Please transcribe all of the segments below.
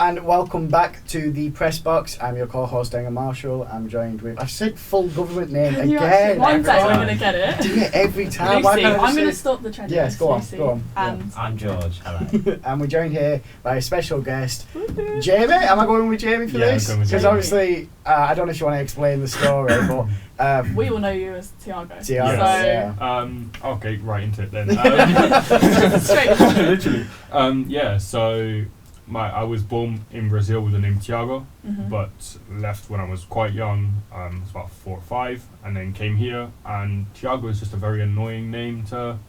and welcome back to the Press Box. I'm your co-host, Daniel Marshall. I'm joined with... I've said full government name again. One day we're going to get it. Do it every time. Lucy, I'm going to stop the trend. Yes, go on. Lucy. Go on. And I'm George. Hello. And we're joined here by a special guest, Jamie. Am I going with Jamie for this? Because obviously, I don't know if you want to explain the story, but... we all know you as Tiago. Tiago, so, Okay, right into it then. Straight. Literally. So I was born in Brazil with the name Tiago, but left when I was quite young. I was about 4 or 5, and then came here. And Tiago is just a very annoying name to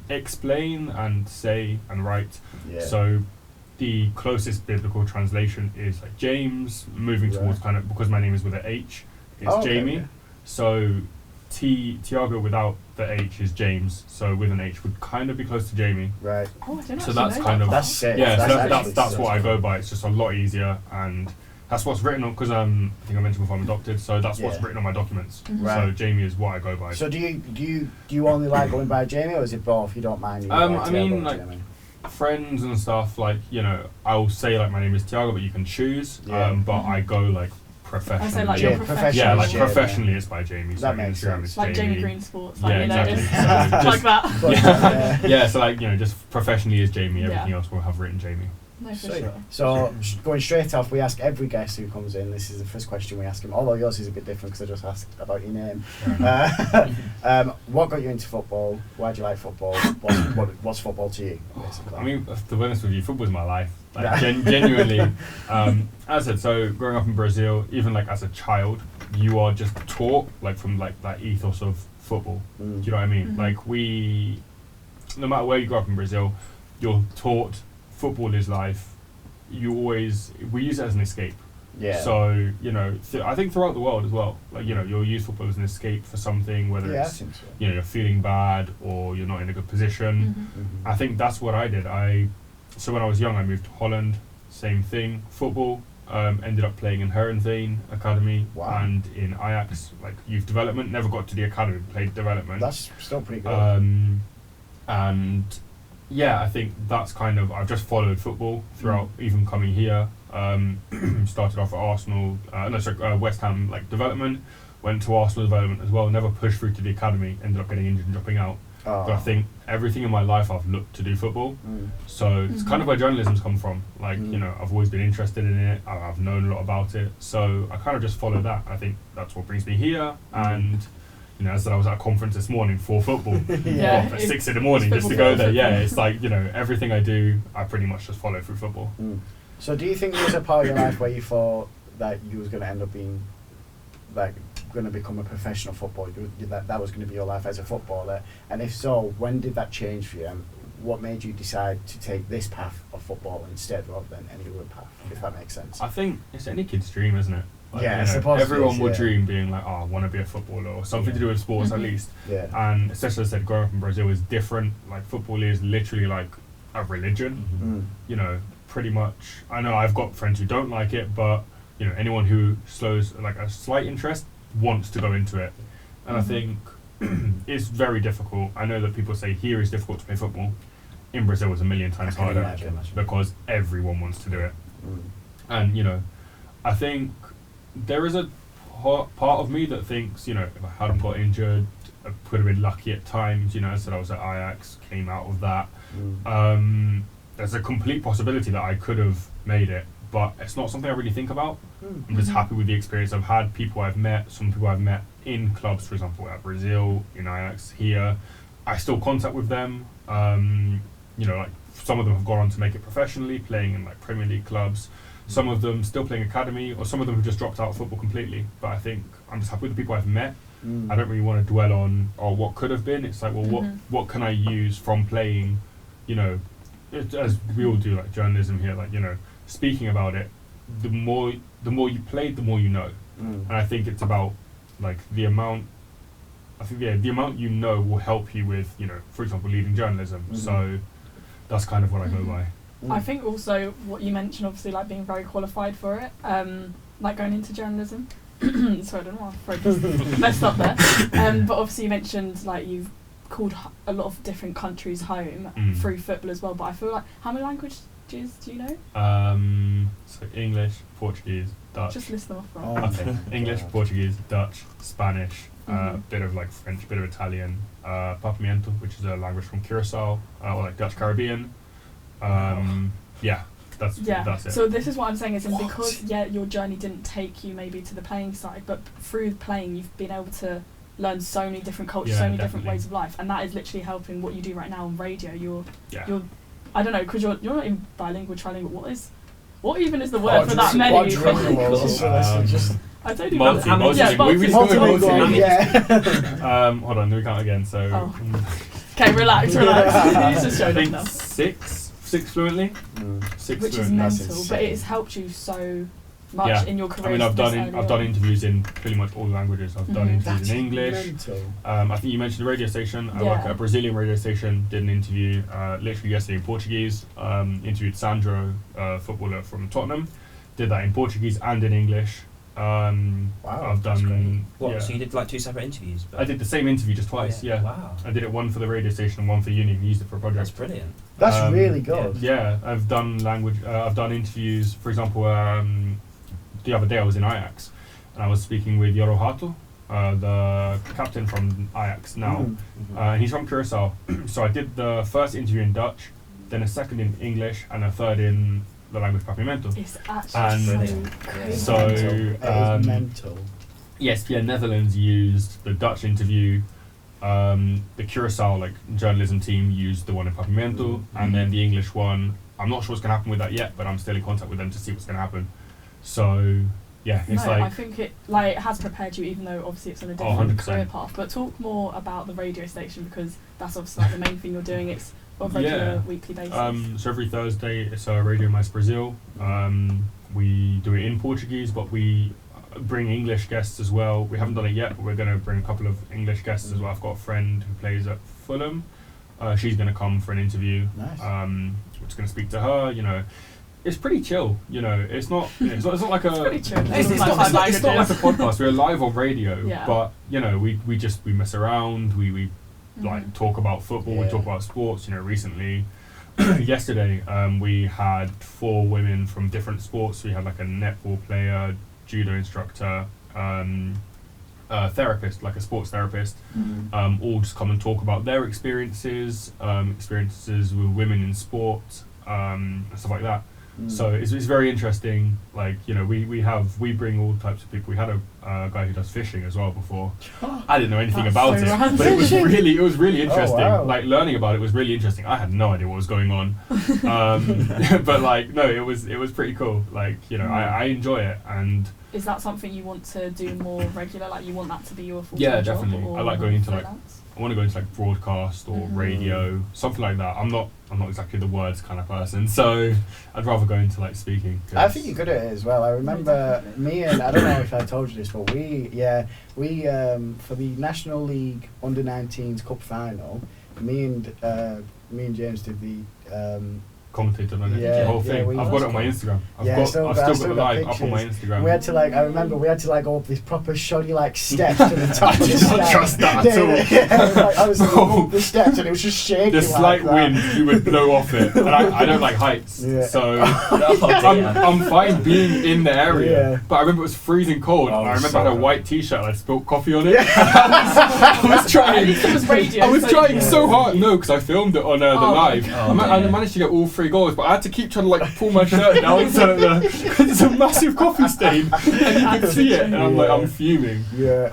explain and say and write. Yeah. So the closest biblical translation is like James, moving towards kind of, because my name is with an H, it's Jamie. Yeah. So Tiago without the H is James, so with an H would kind of be close to Jamie. Right. Oh, I didn't So actually that's know kind that. of... That's it. Yeah, that's what I go by. It's just a lot easier, and that's what's written on, because I think I mentioned before I'm adopted, so that's what's written on my documents. Right. So Jamie is what I go by. So do you only like going by Jamie, or is it both? You don't mind? I mean, like, friends and stuff, like, you know, I'll say like my name is Tiago, but you can choose. But I go like professionally. I say like your professional. Yeah, like Jamie. professionally it's by Jamie. So That makes Instagram sense. is Like Jamie Jamie Green Sports, Yeah, like, you know, exactly. just So like that. Yeah, so like, you know, just professionally is Jamie. Yeah. Everything else will have written Jamie. No, for Sweet. sure. So going straight off, we ask every guest who comes in. This is the first question we ask him. Although yours is a bit different because I just asked about your name. What got you into football? Why do you like football? What's football to you? Basically. I mean, to be honest with you, football's my life. Like, genuinely. As I said, so growing up in Brazil, even like as a child, you are just taught like from like that ethos of football. Do you know what I mean? Like no matter where you grow up in Brazil, you're taught football is life. We use it as an escape. Yeah. So, you know, I think throughout the world as well, like, you know, you'll use football as an escape for something, whether I it's, think so. you know, you're feeling bad or you're not in a good position. I think that's what I did. So when I was young, I moved to Holland, same thing, football. Ended up playing in Herenveen Academy and in Ajax, like youth development. Never got to the academy, played development. That's still pretty good. And yeah, I think that's kind of, I've just followed football throughout, even coming here. Started off at Arsenal, West Ham like development, went to Arsenal development as well, never pushed through to the academy, ended up getting injured and dropping out. But I think everything in my life I've looked to do football. So it's kind of where journalism's come from. Like, you know, I've always been interested in it, I've known a lot about it. So I kind of just follow that. I think that's what brings me here. And, you know, as I said, I was at a conference this morning for football. At 6 in the morning just to go there. Yeah, it's like, you know, everything I do, I pretty much just follow through football. So do you think there was a part of your life where you thought that you was going to end up being, like, going to become a professional footballer, that was going to be your life as a footballer? And if so, when did that change for you? And what made you decide to take this path of football instead rather than any other path, if that makes sense? I think it's any kid's dream, isn't it? Like, Yeah, I you know, suppose everyone it is, would yeah. dream being like, oh, I want to be a footballer or something to do with sports at least. Yeah. And especially as I said, growing up in Brazil is different. Like, football is literally like a religion. You know, pretty much. I know I've got friends who don't like it, but you know, anyone who shows like a slight interest wants to go into it. And I think it's very difficult. I know that people say here is difficult to play football. In Brazil it's a million times harder imagine. because everyone wants to do it. And you know, I think there is a part of me that thinks, you know, if I hadn't got injured, I could have been lucky at times. You know, I said I was at Ajax, came out of that. There's a complete possibility that I could have made it, but it's not something I really think about. I'm just happy with the experience I've had, people I've met, some people I've met in clubs, for example, at Brazil, in Ajax, here. I still contact with them. You know, like some of them have gone on to make it professionally, playing in like Premier League clubs. Some of them still playing academy, or some of them have just dropped out of football completely. But I think I'm just happy with the people I've met. I don't really want to dwell on what could have been. It's like, well, what can I use from playing, you know, as we all do, like journalism here, like, you know, speaking about it, the more you play, the more you know. And I think it's about like the amount you know will help you with, you know, for example, leading journalism. So that's kind of what I go by. I think also what you mentioned, obviously, like being very qualified for it, like going into journalism. Sorry, I don't know why I just messed up there. But obviously you mentioned like you've called a lot of different countries home through football as well. But I feel like how many languages do you know? So English, Portuguese, Dutch. Just list them off. Oh, Right? Okay. my English, God. Portuguese, Dutch, Spanish, a Mhm. bit of like French, bit of Italian, Papiamento, which is a language from Curacao, or like Dutch Caribbean. Yeah, that's it. So this is what I'm saying is What? because your journey didn't take you maybe to the playing side, but through playing you've been able to learn so many different cultures, Yeah, so many different definitely. ways of life, and that is literally helping what you do right now on radio. You're Yeah. I don't know, because you're not even bilingual, trilingual. What even is the word for that Quadri- many? quadrilingual, just I don't even Multi, know. multi, Yeah, we still go multilingual, multi. yeah. Hold on, let me count again. So, Oh. Okay, relax. He's just I showed think up now. six fluently. Mm. Six Which is fluently. That's mental, but insane. it's helped you so much Yeah. in your career. I mean, I've done interviews in pretty much all languages. I've done Mhm. interviews That's in English. mental. I think you mentioned the radio station. I work Yeah. at a Brazilian radio station. Did an interview literally yesterday in Portuguese. Interviewed Sandro, footballer from Tottenham. Did that in Portuguese and in English. Wow, I've that's great. done. What? Yeah. So you did like 2 separate interviews? But I did the same interview just twice. Yeah. Wow. I did it one for the radio station and one for uni. We used it for a project. That's brilliant. That's Um, really good. Yeah, I've done language. I've done interviews. For example, the other day I was in Ajax, and I was speaking with Yoro Hato, the captain from Ajax now. Mm. And he's from Curacao. So I did the first interview in Dutch, then a second in English, and a third in the language Papiamento. It's actually And so Brilliant. crazy. So, Mental. It is mental. ESPN Netherlands used the Dutch interview. The Curacao journalism team used the one in Papiamento, and then the English one. I'm not sure what's going to happen with that yet, but I'm still in contact with them to see what's going to happen. So yeah, it's no, I like think it has prepared you, even though obviously it's on a Oh, different 100%. career path. But talk more about the radio station, because that's obviously like the main thing you're doing. It's on a regular Yeah. weekly basis. so every Thursday it's Radio Mais Brazil. We do it in Portuguese, but we bring English guests as well. We haven't done it yet, but we're going to bring a couple of English guests as well. I've got a friend who plays at Fulham. She's going to come for an interview. Nice. We're just going to speak to her. It's pretty chill. It's not. It's not like a. It's pretty chill. It's not like a podcast. We're live on radio, Yeah. but we mess around. We like talk about football. We Yeah. talk about sports. Recently, yesterday, we had 4 women from different sports. We had like a netball player, judo instructor, a therapist, like a sports therapist, all just come and talk about their experiences with women in sport, and stuff like that. So it's very interesting. We bring all types of people. We had a guy who does fishing as well before. I didn't know anything That's about so it, random. but it was really interesting. wow. Learning about it was really interesting. I had no idea what was going on, but no, it was pretty cool. I enjoy it, and Is that something you want to do more regular? Like you want that to be your full-time Yeah, job? definitely. Or I like going into, freelance? I want to go into broadcast or Mhm. radio, something like that. I'm not exactly the words kind of person, so I'd rather go into speaking. I think you're good at it as well. I remember definitely. me and I don't know if I told you this, but we for the National League Under-19s Cup final, me and James did the commentated on it, Yeah, the whole yeah, thing. we- I've got it on my Instagram. I've Yeah, still I've got still the got live up on my pictures. Instagram. we had to I remember we had to go up this proper shoddy steps to the top. I did not trust that at all. Yeah, I was Bro. up the steps and it was just shaking. The slight that. wind, you would blow off it. And I don't like heights, Yeah. so Oh, dear. I'm fine being in the area. Yeah. But I remember it was freezing cold. Oh, and I remember so I had a hot. white T-shirt and I spilled coffee on it. I was At trying. least it was radio. I was so trying you so can- hard. No, because I filmed it on the Oh, live. okay. Oh, I dear. managed to get all 3 goals, but I had to keep trying to pull my shirt down so that because it's a massive coffee stain and you can see it, and I'm fuming. Yeah.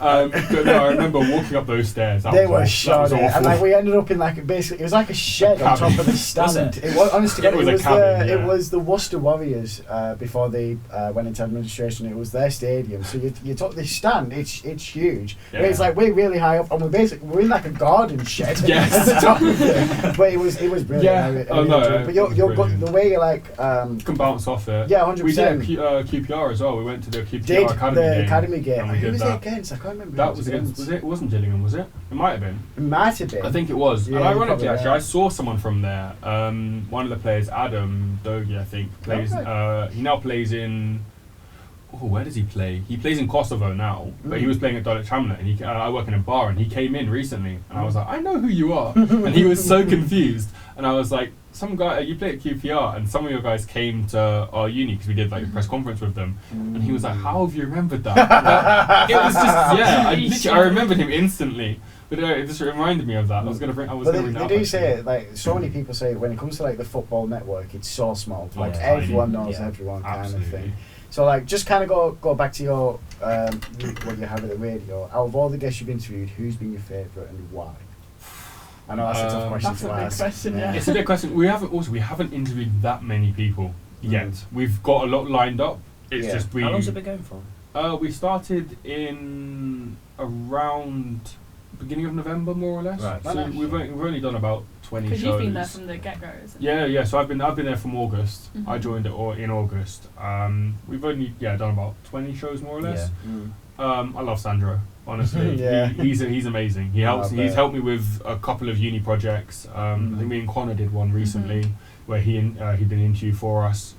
But no, I remember walking up those stairs. That They was were awful. shoddy, That was and awful. we ended up in basically it was like a shed on top of the stand. it? It was honestly It was a cabin, it yeah. was the Worcester Warriors before they went into administration. It was their stadium, so you took this stand. It's huge. Yeah. It's we're really high up, and we're in a garden shed Yes. at the top of it. But it was brilliant. Yeah. I really Oh, no, enjoyed it. But it was you're good, brilliant. the way you You can bounce off it. yeah, 100%. We did at QPR as well. We went to the QPR did Academy the game. academy game. and we Who did was that. it against? I can't remember. That who was against. Was it? It wasn't Gillingham, was it? It might have been. It might have been. I think it was. Yeah, And ironically, probably, actually, yeah. I saw someone from there. One of the players, Adam Dogi, I think, plays. Okay. He now plays in. Oh, where does he play? He plays in Kosovo now, but he was playing at Dulwich Hamlet, and I work in a bar, and he came in recently, and I was like, I know who you are, and he was so confused, and I was like, some guy, you play at QPR, and some of your guys came to our uni because we did like a press conference with them, and he was like, "How have you remembered that?" Like, it was just, yeah, I remembered him instantly, but it just reminded me of that. I was gonna bring But that they up. do say it, like, so many people say when it comes to like the football network, it's so small. Like, Yeah. everyone knows Yeah. everyone kind Absolutely. of thing. So, like, just kind of go back to your, what you have at the radio. Out of all the guests you've interviewed, who's been your favourite and why? I know that's a tough question That's to a big ask. question, yeah. It's a big question. We haven't interviewed that many people yet. We've got a lot lined up. It's Yeah. just How long's it been going for? we started in around beginning of November, more or less. Right. So Nice. we've only done about 20 shows. Because you've been there from the get-go, isn't it? Yeah. So I've been there from August. I Mhm. joined it in August. We've only done about 20 shows more or less. I love Sandro. Honestly, Yeah. he's amazing. He helps. I He's bet. helped me with a couple of uni projects. I think me and Connor did one recently where he did an interview for us.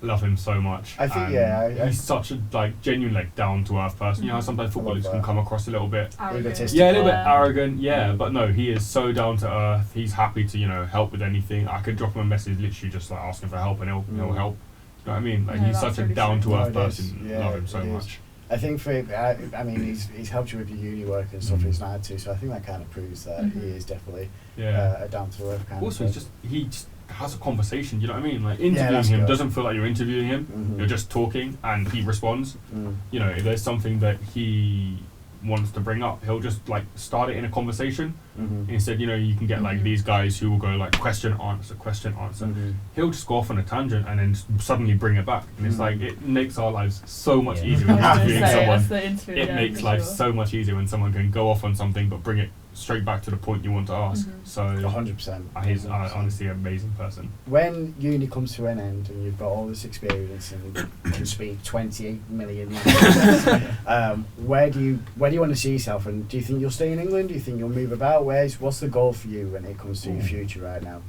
Love him so much. I think, And yeah, he's such a genuine down to earth person. You know how sometimes footballers love can that. come across a little bit. Arrogant. Egotistical. Yeah, a little bit arrogant, but no, he is so down to earth. He's happy to, help with anything. I could drop him a message, literally just like asking for help, and he'll help. You know what I mean? Like No, he's that's such a really down to earth true. No, it is. person. Yeah, Love him so it is. much. I think I mean, he's helped you with your uni work and stuff. He's not had to, so I think that kind of proves that he is definitely Yeah. a down to earth kind Also, of he just has a conversation. You know what I mean? Like Yeah, interviewing that's him good. doesn't feel like you're interviewing him. Mhm. You're just talking, and he responds. Mm. If there's something that he wants to bring up, he'll just like start it in a conversation. Mhm. Instead, you can get like Mhm. these guys who will go like question answer. Mhm. He'll just go off on a tangent and then suddenly bring it back, and it's Mhm. like it makes our lives so much Yeah. easier I when was gonna interviewing say, someone. that's the interview, It yeah, makes for life sure. so much easier when someone can go off on something but bring it straight back to the point you want to ask. Mhm. So 100%. he's 100%. honestly an amazing person. When uni comes to an end and you've got all this experience and can speak 28 million languages, where do you want to see yourself? And do you think you'll stay in England? Do you think you'll move about? What's the goal for you when it comes to your future right now?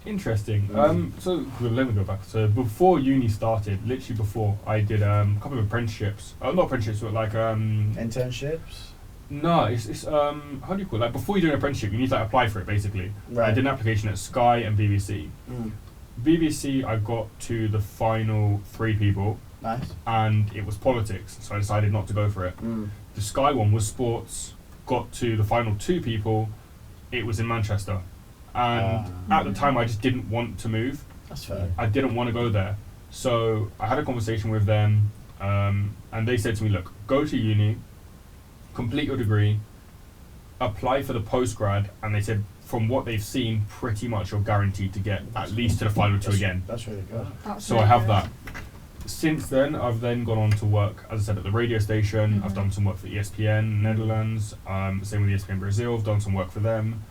Interesting. Mm. So let me go back. So before uni started, literally before, I did a couple of apprenticeships. Not apprenticeships, but like Internships? no, it's how do you call it? Like before you do an apprenticeship, you need to like apply for it basically. Right. I did an application at Sky and BBC. Mm. BBC, I got to the final 3 people, Nice. and it was politics, so I decided not to go for it. Mm. The Sky one was sports, got to the final 2 people, it was in Manchester. And at the time, I just didn't want to move. That's fair. I didn't want to go there. So I had a conversation with them, and they said to me, look, go to uni, complete your degree, apply for the postgrad, and they said, from what they've seen, pretty much you're guaranteed to get at least to the final 2 again. That's really good. That's So really I have good. that. Since then, I've then gone on to work, as I said, at the radio station. I've Mhm. done some work for ESPN Netherlands. Same with ESPN Brazil. I've done some work for them.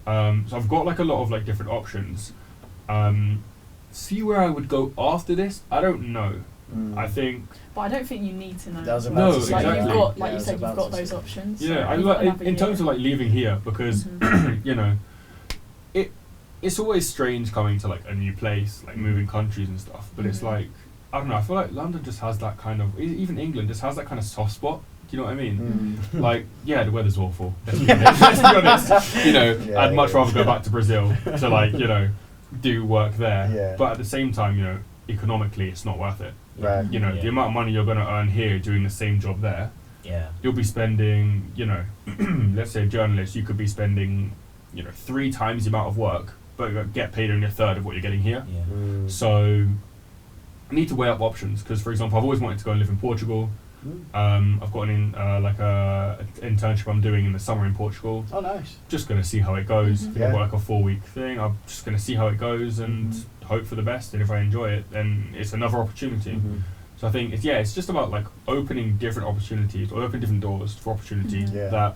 So I've got like a lot of like different options. See where I would go after this? I don't know. Mm. I think But I don't think you need to know. That was about No, to say. Like exactly. you've got, Yeah, like I you was said, you've about got to those say. options. yeah. so I you've like got another in terms of year. like leaving here because Mhm. it's always strange coming to like a new place, like moving countries and stuff. But it's Mhm. like I don't know. I feel like London just has that kind of even England just has that kind of soft spot. Do you know what I mean? Mm. Like, yeah, the weather's awful. Let's be honest. Let's be honest. Yeah, I'd much yeah. rather go back to Brazil to like, do work there. Yeah. But at the same time, economically, it's not worth it. Right. The amount of money you're going to earn here doing the same job there, Yeah. you'll be spending, let's say a journalist, you could be spending, 3 times the amount of work, but you get paid only a third of what you're getting here. Yeah. Mm. So, I need to weigh up options because, for example, I've always wanted to go and live in Portugal. Mm. I've got an internship I'm doing in the summer in Portugal. Oh, nice. Just going to see how it goes. Mhm. Yeah. Work a 4-week thing. I'm just going to see how it goes and hope for the best. And if I enjoy it, then it's another opportunity. Mhm. So I think it's just about like opening different opportunities or opening different doors for opportunity Mhm. Yeah. that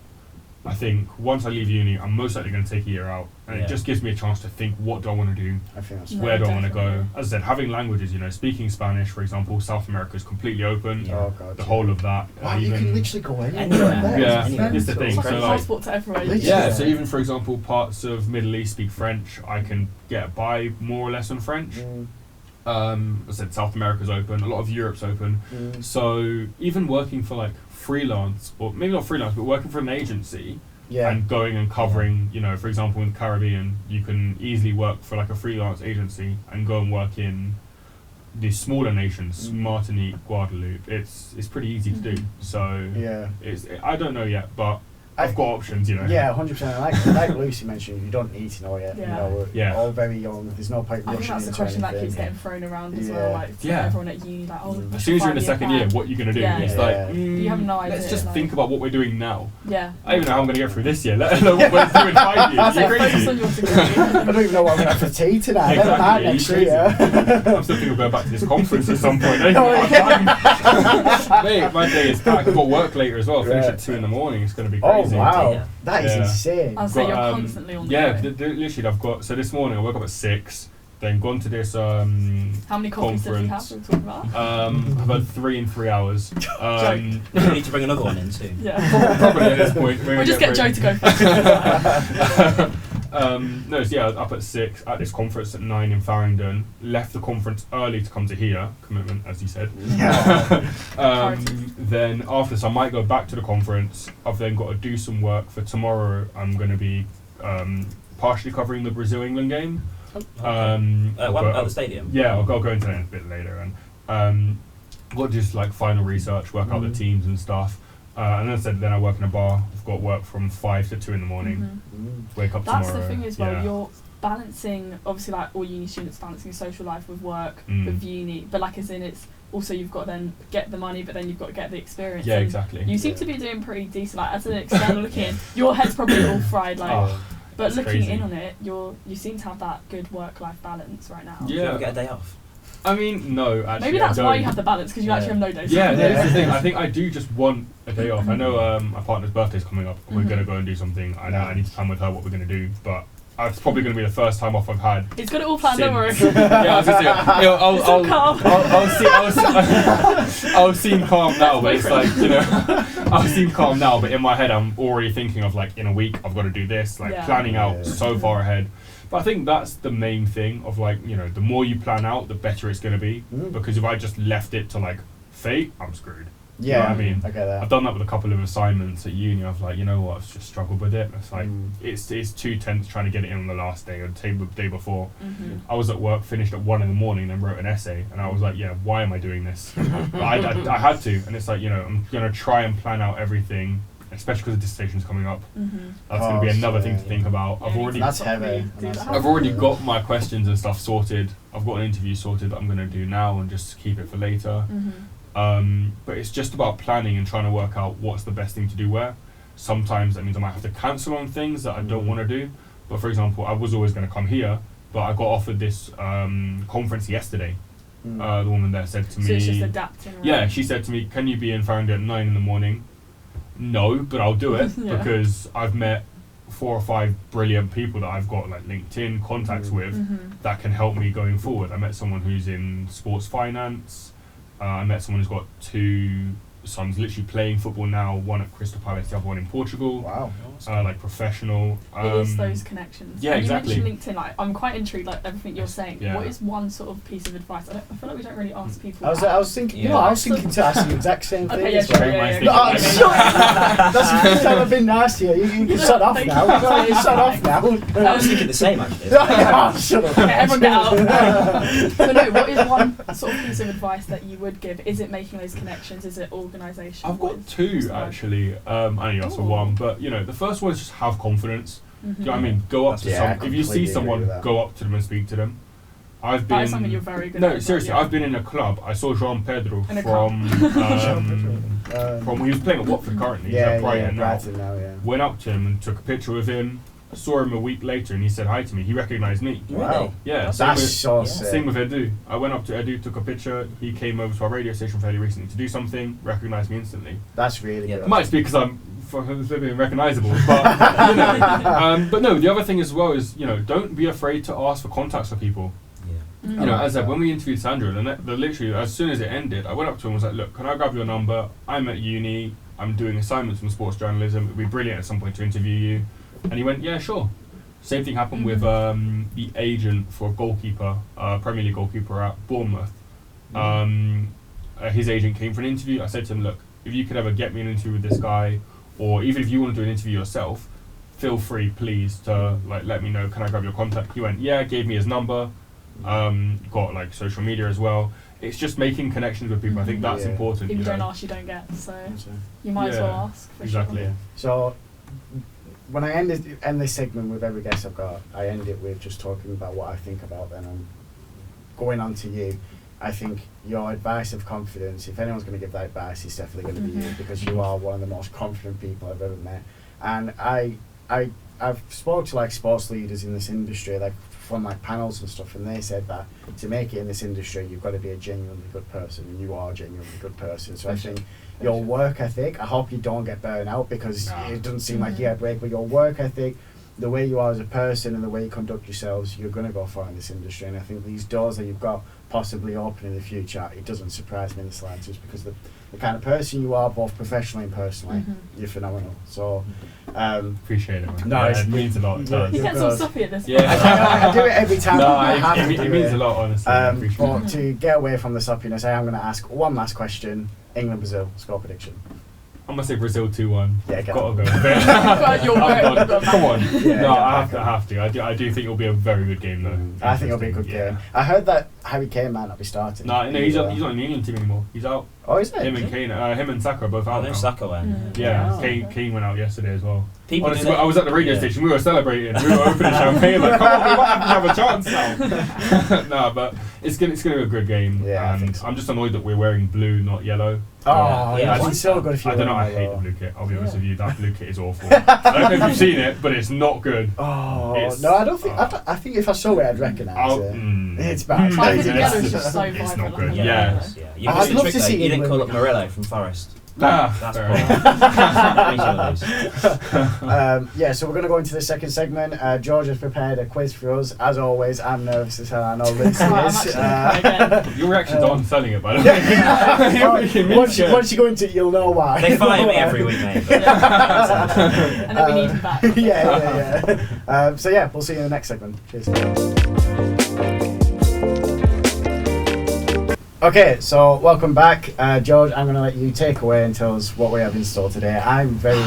I think once I leave uni, I'm most likely going to take a year out. And Yeah. it just gives me a chance to think, what do I want to do? I think that's No, Where do I want to go? definitely. As I said, having languages, speaking Spanish, for example, South America is completely open. Yeah. Oh, God. The whole of that. Wow, you can literally go anywhere. Anywhere. That Yeah, is it's the mental. thing, It's like so, a like- passport to everywhere. you Literally. go. Yeah, so even for example, parts of Middle East speak French, I can get by more or less on French. Mm. As I said, South America's open, a lot of Europe's open. Mm. So even working for like freelance, or maybe not freelance, but working for an agency, Yeah. and going and covering, you know, for example, in the Caribbean, you can easily work for like a freelance agency and go and work in these smaller nations, Martinique, Guadeloupe. It's pretty easy to do. So Yeah. I don't know yet, but I've got options, you know. Yeah, 100%. Like Lucy mentioned, you don't need to know yet. Yeah. You know, we're Yeah. all very young. There's no point I think rushing that's the into question that anything. keeps getting thrown around as Yeah. well. Like for Yeah. everyone at uni, like, oh, As soon as you're in the second year, what are you going to do? Yeah. It's Yeah. like, You have no idea. let's just like, think about what we're doing now. Yeah. I don't even know how I'm going to get through this year, let alone what we're doing in 5 years. It's You're like, focus crazy. on your degree. I don't even know what I'm going to have for tea tonight. Never mind Exactly, next are you year. I'm still thinking of going back to this conference at some point. Mate, my day is packed. I've got work later as well. Finish Yeah. at 2 in the morning. It's going to be Oh, crazy. wow. Yeah. That is Yeah. insane. I'll say Got, you're constantly on the Yeah, go. literally, I've got. So this morning I woke up at 6, then gone to this. How many coffees did you have? conference. We were talking about. I've had 3 in 3 hours. You need to bring another one in soon. Yeah. Probably at this point. We'll just get Joe to go first. No, so yeah, I was up at 6 at this conference at 9 in Farringdon. Left the conference early to come to here. Commitment, as you said. Yeah. Then after this, I might go back to the conference. I've then got to do some work for tomorrow. I'm going to be partially covering the Brazil-England game. I'll One go- at the stadium. Yeah, I'll go into that a bit later. And got just like final research, work out the teams and stuff. And as I said, then I work in a bar. I've got work from 5 to 2 in the morning. Wake up That's tomorrow. the thing as well. Yeah. You're balancing, obviously, like all uni students balancing social life with work, with uni. But like, as in, it's also you've got to then get the money, but then you've got to get the experience. Yeah, And exactly. You seem to be doing pretty decent. Like as an external looking in, your head's probably all fried. Like, Oh, but that's looking crazy. in on it, you seem to have that good work-life balance right now. Do you ever Yeah. get a day off? I mean, no, actually. Maybe that's I why don't. you have the balance because you actually have no days. Yeah, off. that's the thing. I think I do just want a day off. I know my partner's birthday's coming up. And we're going to go and do something. I know I need to plan with her what we're going to do. But it's probably going to be the first time off I've had. He's got it all planned. Don't worry. Yeah, I was going to say, I'll seem calm now, but it's like, you know, I'll seem calm now, but in my head I'm already thinking of like, in a week I've got to do this, like Yeah. planning out Yeah. so far ahead. But I think that's the main thing of like, you know, the more you plan out, the better it's going to be. Because if I just left it to like fate, I'm screwed. Yeah, You know what I mean? I get that. I've done that with a couple of assignments at uni. I was like, you know what, I've just struggled with it. It's like, it's too tense trying to get it in on the last day or the day before. I was at work, finished at 1 in the morning, then wrote an essay, and I was like, yeah, why am I doing this? But I had to, and it's like, you know, I'm going to try and plan out everything, especially because the dissertation's coming up. That's going to be another thing to think about. Yeah, That's heavy. I've already got my questions and stuff sorted. I've got an interview sorted that I'm going to do now and just keep it for later. But it's just about planning and trying to work out what's the best thing to do where. Sometimes that means I might have to cancel on things that I don't want to do. But for example, I was always going to come here, but I got offered this conference yesterday. The woman there said to me... So it's just adapting. Right? Yeah, she said to me, can you be in Farringdon at 9 in the morning? No, but I'll do it Yeah. because I've met 4 or 5 brilliant people that I've got like LinkedIn contacts with that can help me going forward. I met someone who's in sports finance. I met someone who's got 2 sons literally playing football now, one at Crystal Palace, the other one in Portugal. Wow. Like professional. It is those connections. Yeah, and exactly. You mentioned LinkedIn. Like, I'm quite intrigued. Like everything you're saying. Yeah. What is one sort of piece of advice? I feel like we don't really ask people. I was thinking. You know, I was thinking to ask the exact same thing. Okay, yeah, as sure, well. yeah. No, Yeah. shut up. That's the first time I've been nasty. You can shut off Thank now. you. No, you shut off now. I was thinking the same actually. Shut up. Okay, everyone get out. So no, what is one sort of piece of advice that you would give? Is it making those connections? Is it organisation? I've got What's 2 the one? actually. I only asked for Ooh. 1, but you know, the first one is just have confidence. Do you know what I mean? Go up to Yeah, I some. If you completely see agree someone, with that. go up to them and speak to them. I've That been. is something you're very good at. No, as well, seriously, yeah. I've been in a club. I saw Jean Pedro In a from he was playing at Watford currently. He's at Brighton now. Brighton now, yeah. Went up to him and took a picture with him. I saw him a week later and he said hi to me. He recognised me. Wow. Yeah, That's so same sick. with Edu. I went up to Edu, took a picture. He came over to our radio station fairly recently to do something. Recognised me instantly. That's really Yeah. good. It might just be because I'm flipping recognisable, but you know. But no, the other thing as well is, you know, don't be afraid to ask for contacts for people. Mm. You know, as I said, when we interviewed Sandra, the literally as soon as it ended, I went up to him and was like, "Look, can I grab your number? I'm at uni. I'm doing assignments from sports journalism. It'd be brilliant at some point to interview you." And he went, "Yeah, sure." Same thing happened with the agent for a goalkeeper, Premier League goalkeeper at Bournemouth. His agent came for an interview. I said to him, "Look, if you could ever get me an interview with this guy, or even if you want to do an interview yourself, feel free, please, to like let me know. Can I grab your contact? He went, yeah, gave me his number. Got like social media as well. It's just making connections with people. I think that's important. If you know? don't ask, you don't get. So That's it. you might as Yeah, well ask. For exactly. Sure. So when I end this segment with every guest I've got, I end it with just talking about what I think about them. And going on to you, I think your advice of confidence, if anyone's going to give that advice, it's definitely going to be you, because you are one of the most confident people I've ever met. And I've spoke to like sports leaders in this industry, like from like panels and stuff, and they said that to make it in this industry, you've got to be a genuinely good person, and you are a genuinely good person. So I think your work ethic, I hope you don't get burnt out, because it doesn't seem like you had break, but your work ethic, the way you are as a person and the way you conduct yourselves, you're going to go far in this industry. And I think these doors that you've got possibly open in the future, it doesn't surprise me in the slightest, because the kind of person you are, both professionally and personally, you're phenomenal. So appreciate it, man. No, it means a lot. It does. You get some stuff here this Yeah. I do it every time. No, I have to it do means a lot, honestly. I appreciate but it. to get away from the soppiness, I am going to ask one last question. England-Brazil, score prediction. I'm gonna say Brazil 2-1. Yeah, go Gotta on. go. You're I'm done. Come on. Yeah, No, yeah, I have to. I do think it'll be a very good game though. I think it'll be a good game. I heard that Harry Kane might not be starting. No, he's not in the England team anymore. He's out. Oh, is it? Him and Kane, him and Saka are both Oh, out no, now. Saka went. Yeah, Oh, Kane, okay. Kane went out yesterday as well. People Honestly, do that- I was at the radio Yeah. station. We were celebrating. We were opening champagne. Like, come on, we might have a chance now. No, but it's gonna be a good game. Yeah, I and think so. I'm just annoyed that we're wearing blue, not yellow. Oh, Yeah, yeah, I it's so good if you I don't know. wear I hate yellow. the blue kit. I'll be honest Yeah. with you. That blue kit is awful. I don't know if you've seen it, but it's not good. Oh, It's- no, I don't think. I think if I saw it, I'd recognise it. It's bad. I think It's- the it's- yellow's just so it's vibrant. not good. like Yeah. Yeah. yellow. You I'd missed the love trick to though. see You didn't call up England. Murillo from Forest. That's fair That means you'll lose. Yeah, so we're going to go into the second segment. George has prepared a quiz for us. As always, I'm nervous as hell. I know Lucy I'm is. actually gonna cry again. Your reactions aren't selling it, by the way. You're making me once scared. you go into it, you'll know why. They fire me every week, mate. but- And then we need him back. yeah. So yeah, we'll see you in the next segment. Cheers. Okay, so welcome back, George. I'm going to let you take away and tell us what we have in store today. I'm very,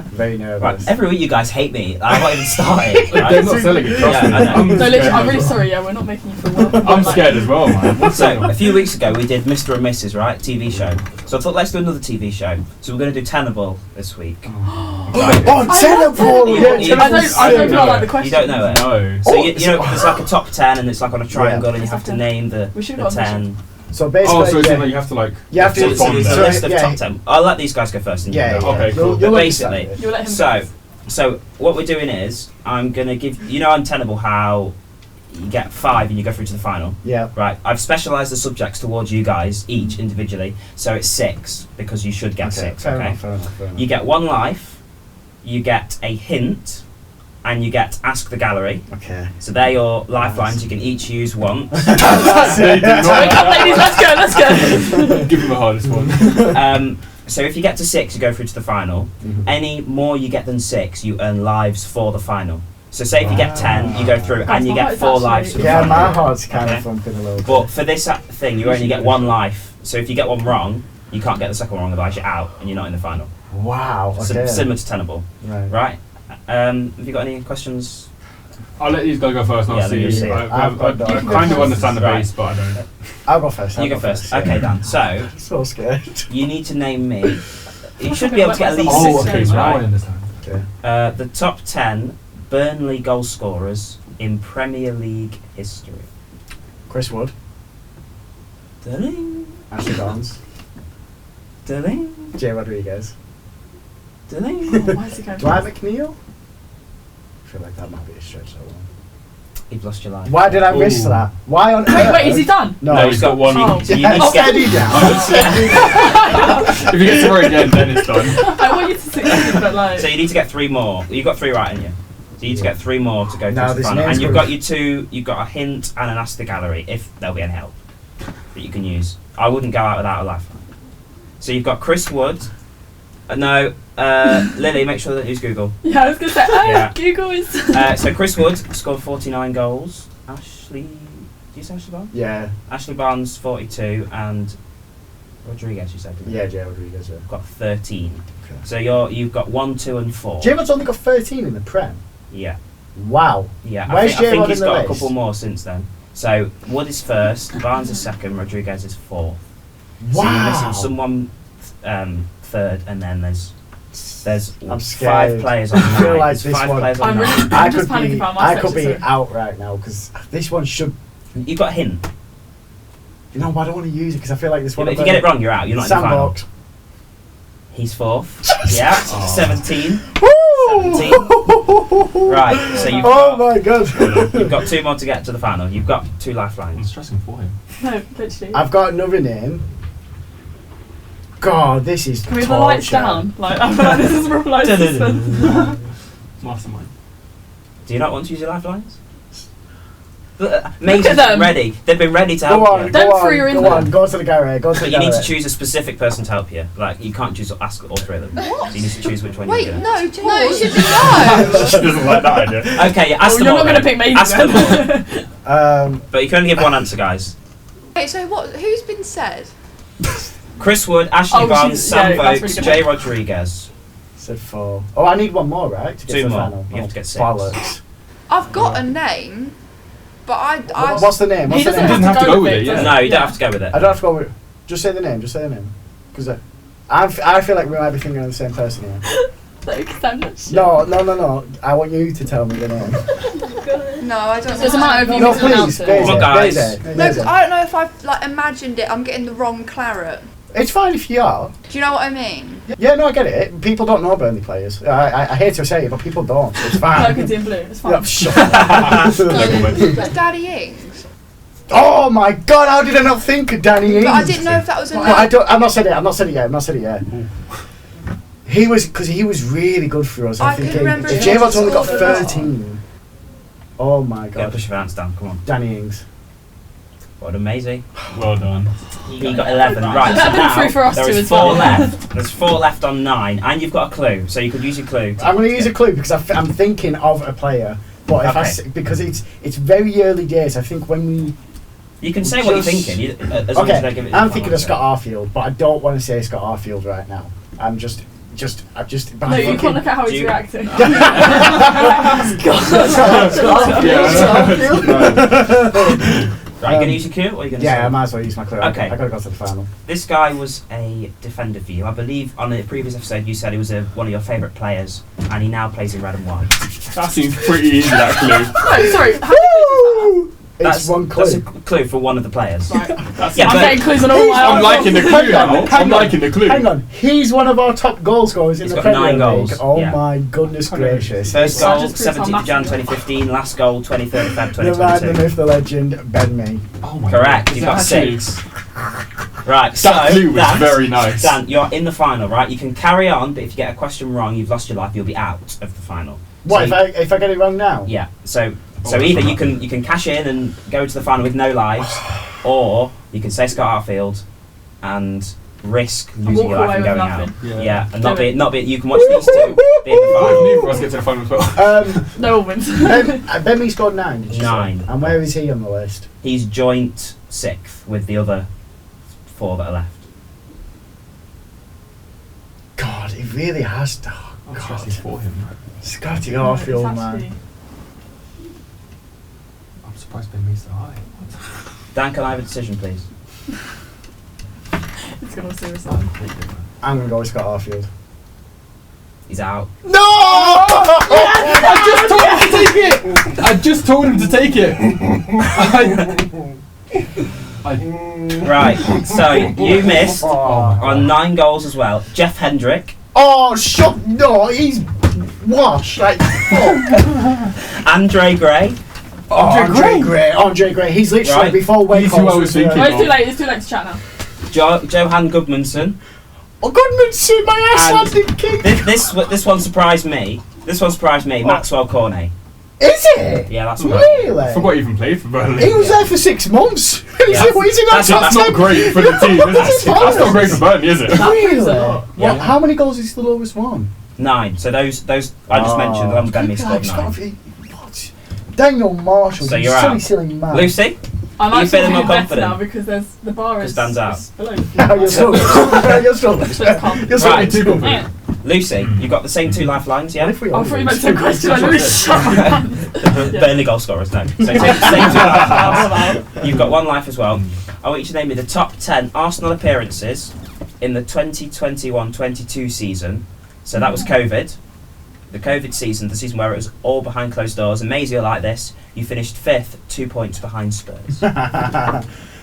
very nervous. Right, every week you guys hate me. I'm not even started. They're Right? not selling it, trust Yeah, me. I know. I'm No, scared literally, I'm as really well. sorry. Yeah, we're not making you feel welcome. I'm scared as well, man. What's going So, on? a few weeks ago we did Mr. and Mrs., right? TV show. So I thought, let's do another TV show. So we're going to do Tenable this week. Oh, Tenable! You- Yeah, you- Tenable's I don't sick. know like the question. You don't know it? No. So, Oh, you know, there's like a top 10 and it's like on a triangle and you have to name the We should the have got a 10. So basically, Oh, so it's yeah, like you have to like. You have to- So, so there's a So, list of yeah. top 10. I'll let these guys go first. And you yeah, go. yeah. Okay, cool. You'll But understand basically- it. You'll let him So, go. so what we're doing is I'm gonna give on Tenable how you get 5 and you go through to the final. Yeah. Right. I've specialised the subjects towards you guys each individually, so it's 6 because you should get 6. Fair Okay. enough, fair enough. You get 1 life, you get a hint, and you get Ask the Gallery. Okay. So they're your lifelines. You can each use once. They do Wake not. up, ladies, let's go. Give him the hardest one. So if you get to 6, you go through to the final. Mhm. Any more you get than 6, you earn lives for the final. So say if you get 10, you go through That's and you my get heart's 4 actually- lives for the Yeah, final. my heart's kind Okay. of thumping a little bit. But for this thing, you only get 1 life. So if you get 1 wrong, you can't get the second one wrong, otherwise you're out and you're not in the final. Wow. So Okay. similar to Tenable, Right. right? Have you got any questions? I'll let these guys go first and Yeah, I'll let you see. see. I I've got kind no- of understand the Right. base, but I don't. I'll go first. I'll You go first. yeah. Okay, Dan. So So scared. you need to name me. You should be able to get at least Oh, 6 okay, names, now I right? understand. Okay. The top 10 Burnley goal scorers in Premier League history. Chris Wood, Ding, Ashley Barnes, ding, Jay Rodriguez, ding. Oh, why is he going Dwight first? McNeil. I feel like that might be a stretch. That one. You've lost your life. Why did I miss Ooh. that? Why on? Wait, is he done? No, No, he's got one. Oh. So you Yeah, need to get, steady down. If you get to where again, then it's done. I want you to succeed, but like. so you need to get 3 more. You've got 3 right, haven't you? So you need to get 3 more to go Now through to the this final. name's And you've gonna- got your 2. You've got a hint and an Ask the Gallery, if there'll be any help that you can use. I wouldn't go out without a lifeline. So you've got Chris Wood. Lily, make sure that you use Google. Yeah, I was gonna say. Oh, Yeah. Google is. So Chris Wood scored 49 goals. Ashley, do you say Ashley Barnes? Yeah. Ashley Barnes 42 and Rodriguez, you said. Didn't Yeah, you? Jay Rodriguez. Yeah. Got 13. Okay. So you've got 1, 2, and 4. J-Rod's only got 13 in the Prem. Yeah. Wow. Yeah. Where's I think J-Rod he's in the got a list? couple more since then. So Wood is first, Barnes is second, Rodriguez is fourth. So you're Wow. missing someone third, and then there's I'm 5 scared. players on I feel 9. like There's this 5 one- players on I'm 9. really- I I'm just could panicking be, about my I could section, be so- out right now because this one should. You've got a hint. You know, I don't want to use it because I feel like this Yeah, one. but if you get it wrong, you're out. You're not in the final. Sandbox. He's fourth. Yeah, Oh. 17. Woo! Right, so you've Oh got, my god. you've got 2 more to get to the final. You've got 2 I'm lifelines. stressing for him. No, literally. I've got another name. God, this is Can we have the lights torture. down? Like, I feel like this is proper light suspense. Mastermind. Do you not want to use your lifelines? Look at Mason's them. ready. They've been ready to Go help on, you. Don't go throw on, your in go there. on. Go to the gallery. Go to But the you need gallery. to choose a specific person to help you. Like, you can't choose ask all 3 of them. What? So you need to choose which one Wait, you're going no, it should be no. She doesn't like that idea. Okay, yeah, ask Oh, them you're all not going to then. pick Ask them all. Mason. But you can only give one answer, guys. Wait, so what? Who's been said? Chris Wood, Ashley Oh, Barnes, she's- Sam yeah, that's Vokes, really good. Jay Rodriguez. Said 4. Oh, I need one more, right? To get 2 to the more. final. You have Oh, to get 6. bollocks. I've got a name, but I What's the name? What's He the doesn't name? Doesn't have to go with it, does yeah. he? No, you don't have to go with it. I don't have to go with. Just say the name. Just say the name. Because I feel like we might be thinking of the same person here. Like, 'cause I'm not sure. No. I want you to tell me the name. no, I don't. So it's a matter of you No, need to announce please, it. Beze, Come on, guys. Beze, No, Beze. 'cause I don't know if I've like imagined it. I'm getting the wrong claret. It's fine if you are. Do you know what I mean? Yeah, no, I get it. People don't know Burnley players. I hate to say it, but people don't. It's fine. Burgundy and blue. It's fine. Yeah, shut up. It's Daddy Ings. Oh my god, how did I not think of Danny Ings? But I didn't know if that was a But name. I've not said it yet. He was really good for us. I I'm can thinking, remember if it J-Rod's only got scored a lot. 13. Oh my Gotta god. push your hands down, come on. Danny Ings. What amazing. Well done. He got 11. Right, so That'd been now free for us there too is as 4 well. left. There's 4 left on 9, and you've got a clue, so you could use your clue. I'm going to use a clue because I'm thinking of a player. But if Okay. because it's very early days, I think when we You can say what you're Just- thinking, as long as you don't give okay, it. I'm the thinking final of Scott answer. Arfield, but I don't want to say Scott Arfield right now. I'm just. But No, I'm you thinking- can't look at how Do he's you- reacting. Right, you going to use your clue, or are you going to Yeah, I might as well use my clue. Okay. I got to go to the final. This guy was a defender for you. I believe on a previous episode you said he was one of your favourite players, and he now plays in red and white. That seems pretty easy, that clue. No, sorry. How many It's one clue. That's a clue for one of the players. clues is that? Right. That's Yeah, I'm but- getting clues on all my I'm answers. liking the clue Hang on, now. hang I'm on, liking the clue. Hang on, he's one of our top goal scorers in He's the got Premier 9 League. goals, Oh yeah. my goodness gracious! First That goal, just proves how 17th of Jan massive 2015. Last goal, 23rd of Feb The man, the 2022. myth, the legend, Ben Mee. Oh my Correct, God. you've got Actually, 6. Right, so That clue was Dan, very nice. Dan, you're in the final, right? You can carry on, but if you get a question wrong, you've lost your life. You'll be out of the final. What So if I get it wrong now? Yeah. So Oh, either that's you can cash in and go to the final with no lives, or you can say Scott Arfield and risk losing walk your life away and with going out. nothing. Yeah, and Do it. not be. You can watch these two be in the Oh, final. neither of us get to the final as well. No one wins. Ben Mee scored 9. Did you say? 9. And where is he on the list? He's joint 6th with the other 4 that are left. God, he really has to. Oh, I'm God. stressing for him. Scotty No, Arfield, it's man. actually- I'm surprised Ben Mee's so high. Dan, can I have a decision, please? It's gonna serious. I'm going to go with Scott Arfield. He's out. No! I just told him to take it. Right. So you missed Oh, on 9 goals as well. Jeff Hendrick, oh, shut. No, he's washed. Like, fuck. Andre Gray, Andre Gray. He's literally Right. before He's who I was thinking. No, it's too late. It's too late to chat now. Johan Gudmundsson. Oh, Goodmanson, my ass And landed kick. This one surprised me. Maxwell Cornet. Is it? Yeah, that's right. Really? I forgot he even played for Burnley. He was there for 6 months. Yeah. He's in that top That's not 10. great for the team, is it? That's That's not great for Burnley, is it? Really? Yeah. What, how many goals is the lowest one? 9. So those I just mentioned. The one Ben Mee scored 9. What? Daniel Marshall, So you you're silly, out. silly man. Lucy, I'm you actually feeling more better now confident? because there's the bar is stands out. is below. No, you're still. You're still. Just calm. You're still Right. too confident. Yeah. Lucy, you got the same 2 lifelines, yeah? What if we I all thought you lose? meant some question. I really shut up. Burnley goal scorers, no. So same 2 lifelines. You've got 1 life as well. I want you to name me the top 10 Arsenal appearances in the 2021-22 season. So that was COVID. The COVID season, the season where it was all behind closed doors. And Maisie will like this. You finished 5th, 2 points behind Spurs.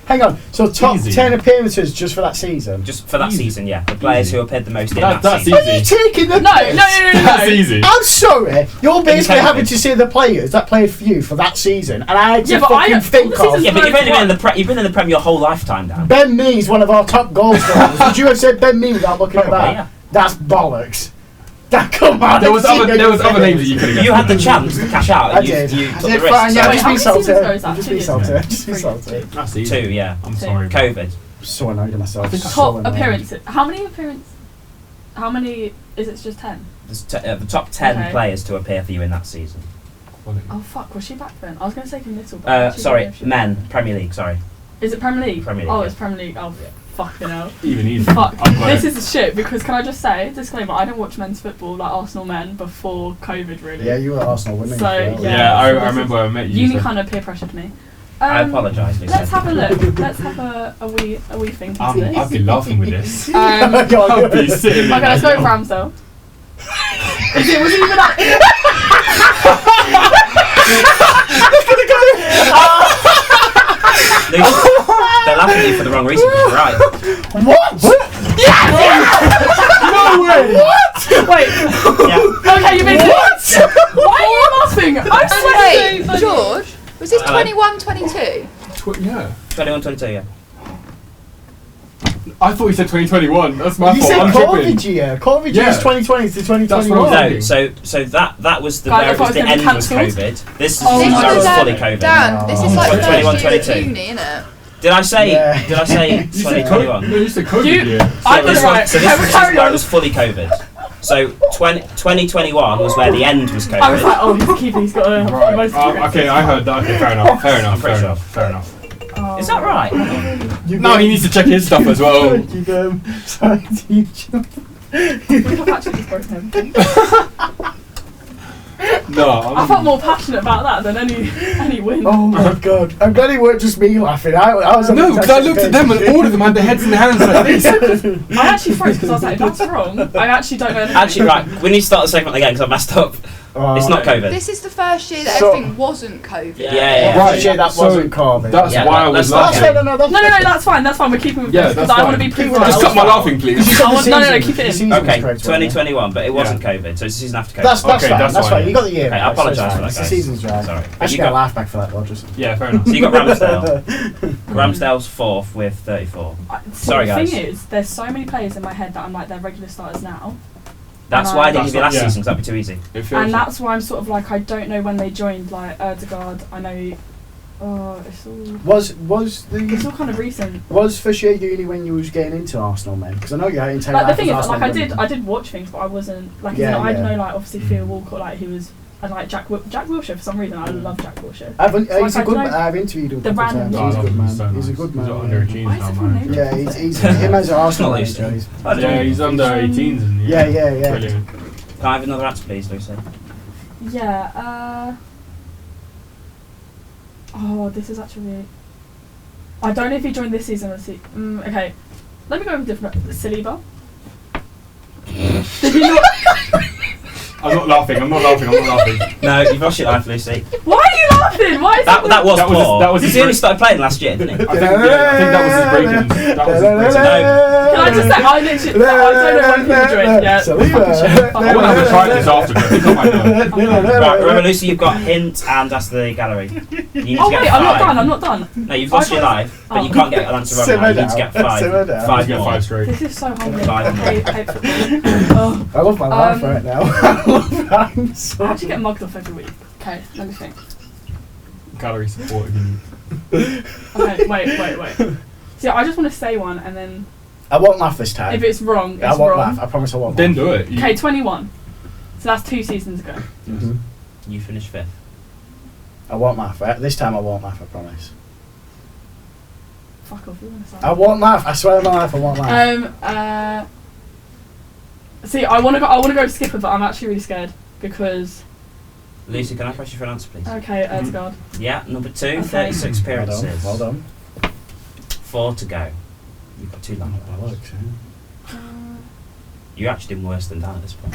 Hang on. So top Easy. 10 appearances just for that season. Just for that Easy. season, yeah. The players Easy. who appeared the most in That's that season. Are you easy. taking the No, piss? That's easy. I'm sorry. You're basically taking having it. to say the players that played for you for that season, and I had to Yeah, but fucking I- think this is of. Yeah, but you've only been in What? the you've been in the Prem your whole lifetime now. Ben Mee's one of our top goal scorers. Would you have said Ben Mee without looking at Probably, that? yeah. That's bollocks. That come on. There was other names that you could have You had the chance to cash out, I and did. you I took did the fine. risk. Yeah, so- Wait, just how be many salty. seasons ago is that? Just 2 be years salty. ago? Just be 3. salty. That's easy. 2, yeah. I'm Two. sorry. COVID. So annoyed at myself. think So Top annoyed. appearances. How many appearances? How many? Is it just 10? The top 10 Okay. players to appear for you in that season. Oh fuck, was she back then? I was going to say Kim Little. But I actually don't know Sorry, if she- men, Premier League, sorry. Is it Premier League? Premier League, Oh, yeah. it's Premier League. Oh, fucking hell. Even easy. Fuck. I've got This it. is shit because can I just say, disclaimer, I don't watch men's football like Arsenal men before COVID really. Yeah, you were Arsenal winning. So, as well. yeah. Yeah, I so this remember I met you. Uni so- kind of peer pressured me. I apologise, Lucy. Let's have a look. Let's have a wee think into this. I'd be laughing with this. Go on, I'd be sitting there. Okay, let's go with Ramsdale. Was it even that? Lucy, they're laughing at you for the wrong reason, 'cause you're right. What? No way! What? Wait. Yeah. Okay, you made it. Why are you laughing? I'm sweating. Wait, George, was this Hello. 21-22? Yeah. 21, 22, yeah. I thought you said 2021. That's my You fault. said I'm tripping. COVID year. COVID Yeah. year is 2020 to That's what 2021. I'm No, so that was the Guys, I where it thought was it the was end gonna was be cancelled. COVID. This Oh season my was God. fully COVID. Dan, this is like Oh. first 21, year at 22. uni, innit? Did I say? Yeah. Did I say You said 2021? No, you said COVID You- year. I So was this right. was, so this I was will the carry season where on. it was fully COVID. So 2021 was where the end was COVID. I was like, oh, he's keeping. He's got a Right. most Okay, I heard that. Okay, fair enough. Fair enough. I'm pretty Fair sure. enough. Fair enough. Oh. Is that right? You No, go- he needs to check his stuff as well. You go. Sorry to YouTube. We have actually just broken everything. No, I felt more passionate about that than any win. Oh my god. I'm glad it weren't just me laughing. I was No, because I looked at them and all of them had their heads in their hands like this. I actually froze because I was like, if that's wrong, I actually don't know anything. Actually, right. We need to start the segment again because I messed up. It's not COVID. This is the first year that So- everything wasn't COVID. Yeah. Right, yeah, that So wasn't COVID. That's Yeah, why I let's was not- laughing. No, that's No, that's fine. That's fine. We're keeping with Yeah, this because that's I want to fine. be proved Keep it right. Just stop my laughing, please. I want- no, keep it in. Okay, 2021, but it wasn't COVID, so it's the season after COVID. That's Okay, fine. that's That's fine. fine. You got the year. Okay, I right, so apologise it's for fine. that, It's the guys. season's right. Sorry. I But should you get a got, laugh back for that, Rogers. Yeah, fair enough. so you got Ramsdale. Ramsdale's 4th with 34. Sorry, The guys. thing is, there's so many players in my head that I'm like, they're regular starters now. That's And why I I- didn't give you That's last not- yeah. season because that'd be too easy. It feels And that's why I'm sort of like, I don't know when they joined, like Erdegaard. I know. Was It's the all kind of recent. was first year uni when you was getting into Arsenal, man? Because I know you're into Like the thing is, like I did watch things, but I wasn't like. Yeah, I yeah. know, like obviously Theo Walcott, like he was, and like Jack Wilshere for some reason. I love Jack Wilshere. He's So a good I man. don't- I've interviewed him a the couple of random- times. Oh, I He's a love good him, man. he's so He's a nice. good He's man. under 18s Why is now, everyone man. named Yeah, he's him as an Arsenal Not manager. Lucy. Yeah, he's under 18s. And Yeah. Brilliant. Can I have another answer, please, Lucy? Yeah. Oh, this is actually. I don't know if he joined this season or okay. Let me go with a different. Saliba. Did he not? I'm not laughing. No, you've lost your life, Lucy. Why are you laughing? Why is That was That was his- poor. that was his He only break- started playing last year, didn't he? I think that was his break-in. That was his break-in. Can I just say I literally I don't know when people joined. Yeah. Saliba. I want to have a try at this after, I think I might know. Right, remember, Lucy, you've got hint and ask the gallery. You need Oh to get wait, 5. I'm not done. No, you've lost your life, but you Oh. can't get an answer wrong now. You need to get 5. Simmer down. 5 Get more. 5 straight. This is so humbling. Five. I hate football. Oh, I love my life Um, right now. I love that. I'm so I actually get mugged off every week. Okay, let me think. Gallery support again. Okay, wait. See, I just want to say one, and then I won't laugh this time. if it's wrong, it's I won't wrong. laugh. I promise I won't. Then laugh. do it. You- Okay, 21. So that's 2 seasons ago. You finished 5th. I won't laugh. This time I won't laugh. I promise. Fuck off, you want to say? I won't laugh. I swear on my life, I won't laugh. See, I want to go skipper, but I'm actually really scared because. Lucy, can I press you for an answer, please? Okay, Erdegaard. Yeah, number 2, Okay. 36 appearances. Well done. 4 to go. You've got 2 lifelines. You're actually doing worse than Dan at this point.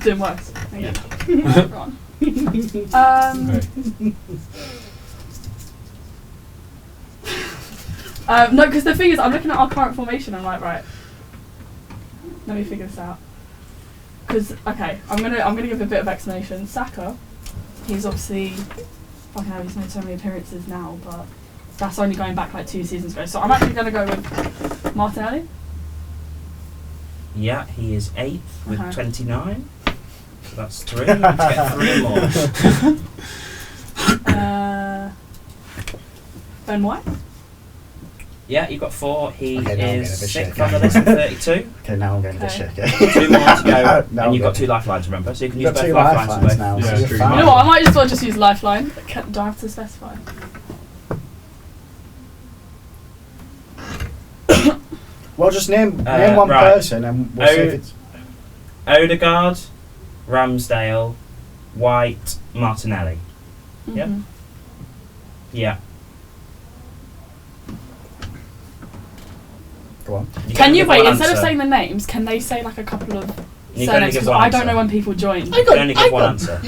Doing worse. Yeah. Right. No, because the thing is, I'm looking at our current formation. I'm like, right. Let me figure this out. Because okay, I'm gonna give a bit of explanation. Saka, he's obviously fucking hell. He's made so many appearances now, but that's only going back like 2 seasons ago. So I'm actually gonna go with Martinelli. Yeah, he is 8th with Okay. 29. So that's 3. You need to get 3 more. Ben White. Yeah, you've got 4. He Okay, now I'm getting a is bit 6th shaky. on the list with 32. Okay, now I'm getting a bit Okay. shaky. 2 more to go, No, and I'm you've got good. 2 lifelines, remember? So you can You've use got both 2 lifelines for lifelines both. now, Yeah, so you're true. fine. You know what? I might as well just use Lifeline. Do I have to specify? Well, just name one right. person and we'll see if it's... Odegaard, Ramsdale, White, Martinelli. Yep. Mhm. Yeah. Go on. Can you give wait, one instead of answer. saying the names, can they say like a couple of You can only surnames? give Because one I don't answer. know when people join. You can only give one answer.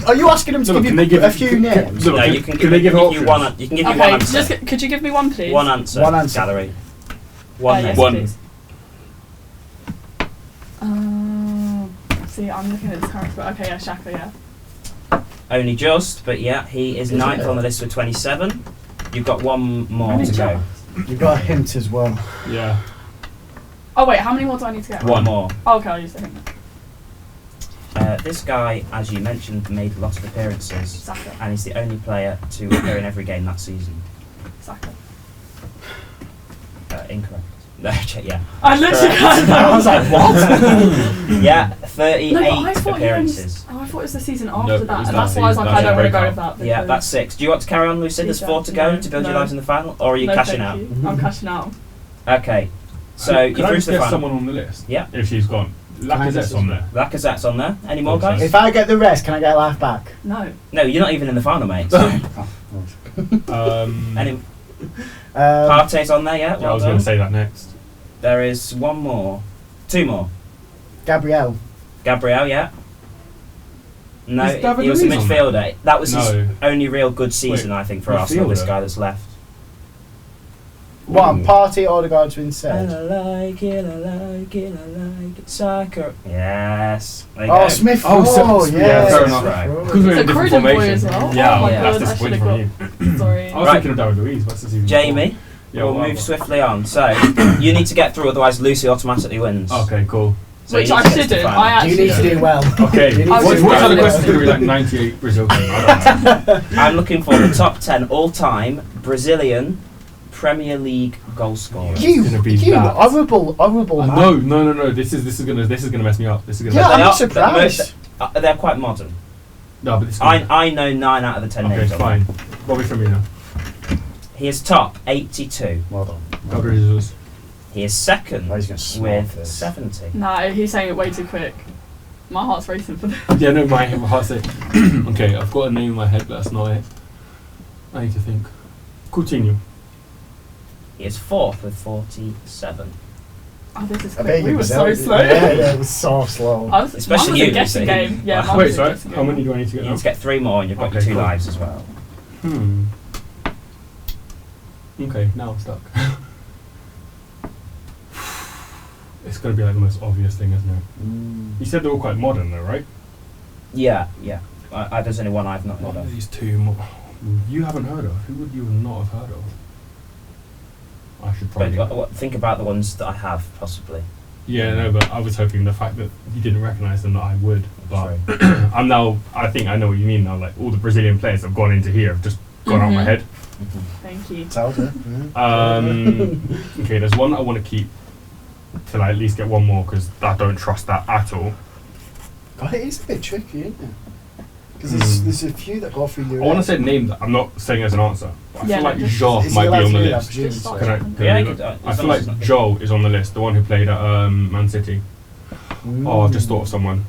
Are you asking them to Look, give can you they give- a few names? Look, No, can- you can can give, they give you options? one. You can give you one Okay, answer. could you give me one, please? One answer. One answer. Gallery. One name. Yes, One. please. See, I'm looking at this character. Okay, yeah, Shaka, yeah. Only just, but yeah, he is Is 9th it? on the list with 27. You've got 1 more Only to go. just. You've got a hint as well. Yeah. Oh wait, how many more do I need to get? One more. Oh, okay, I'll use the hint. This guy, as you mentioned, made a lot of appearances, Saka. and he's the only player to appear in every game that season. Saka. Incorrect. No, yeah. I literally Correct. can't. I was like, what? Yeah, No, but 38 I thought appearanrances. I thought it was the season No, after it that, was and that that's why I was season. like, I don't want to go That's with that. Yeah, because- that's 6. Do you want to carry on, Lucy? There's 4 to go No, to build your no. lives in the final, or are you No, cashing thank out? you. I'm cashing out. Okay, so Can you're I through just to the guess final. someone on the list? Yeah. If she's gone. Lacazette's on there. Lacazette's on there. Any more, guys? If I get the rest, can I get a laugh back? No. No, you're not even in the final, mate. So. Any Partey's on there, yeah? Yeah, I was going to say that next. There is 1 more. 2 more. Gabrielle. Gabriel, yeah? No, Is David he was a Luiz on midfielder. That was his No. only real good season, I think, for Arsenal, this midfielder? guy that's left. One, Ooh. Party Odegaard's been said. like it, I like it, I like it. Soccer. Yes. There you Oh, go. Smith Oh, Rowe, yeah, yes. fair enough. Right. Because we're in a It's a different Croydon boy formation. as well. Yeah, Oh my Yeah. god, that's I should disappointing have from you. got. Sorry. I was Right. thinking of David Luiz. What's the season? Jamie, Yeah, we'll well, move well. swiftly on. So, you need to get through, otherwise Lucy automatically wins. Okay, cool. So Which you I need to get to the shouldn't. final. I You need to actually. do well. Okay, You need I to was do what just well. other gonna questions going to be like 98 Brazil games? I don't know. I'm looking for the top 10 all-time Brazilian Premier League goal scorers. It's gonna be that. horrible man. No. This is gonna mess me up. This is gonna. Yeah, mess I'm They not are- surprised. They're quite modern. No, but this. I know 9 out of the 10 Okay, names. of fine. them. Bobby Firmino. He is top 82. Well done. Gabriel Jesus. He is second Oh, he's gonna smack with this. 70. No, he's saying it way too quick. My heart's racing for this. Yeah, no, my heart say. Okay, I've got a name in my head, but that's not it. I need to think. Coutinho. He is fourth with 47. Oh, this is I quick. bet We you were was so out- slow. Yeah, it was so slow. I was, Especially mine was you, a guessing Lucy. game. Yeah, Wow. mine Wait, was a sorry. guessing How game. many do I need to You get need now? to get 3 more and you've got Okay, your 2 cool. lives as well. Okay, now I'm stuck. It's gonna be like the most obvious thing, isn't it? You said they're all quite modern, though, right? Yeah. There's only one I've not heard What are of. these 2 more? You haven't heard of? Who would you not have heard of? I should But probably. think about the ones that I have, possibly. Yeah, no, but I was hoping the fact that you didn't recognise them that I would. But Sorry. I'm now. I think I know what you mean now. Like all the Brazilian players that have gone into here have just gone out of my Mhm. head. Thank you. Tells you. Okay, there's one I want to keep till I at least get one more because I don't trust that at all. God, it is a bit tricky, isn't it? Because there's a few that go through your I want to head. say name that I'm not saying as an answer. But I Yeah, feel like just- Joe Is he might be allowed on to the do that? list. Presumably Just so. Can I, Yeah, can Yeah, I you look? could, I as feel long as like it's Joe is on the list, the one who played at Man City. Oh, I've just thought of someone.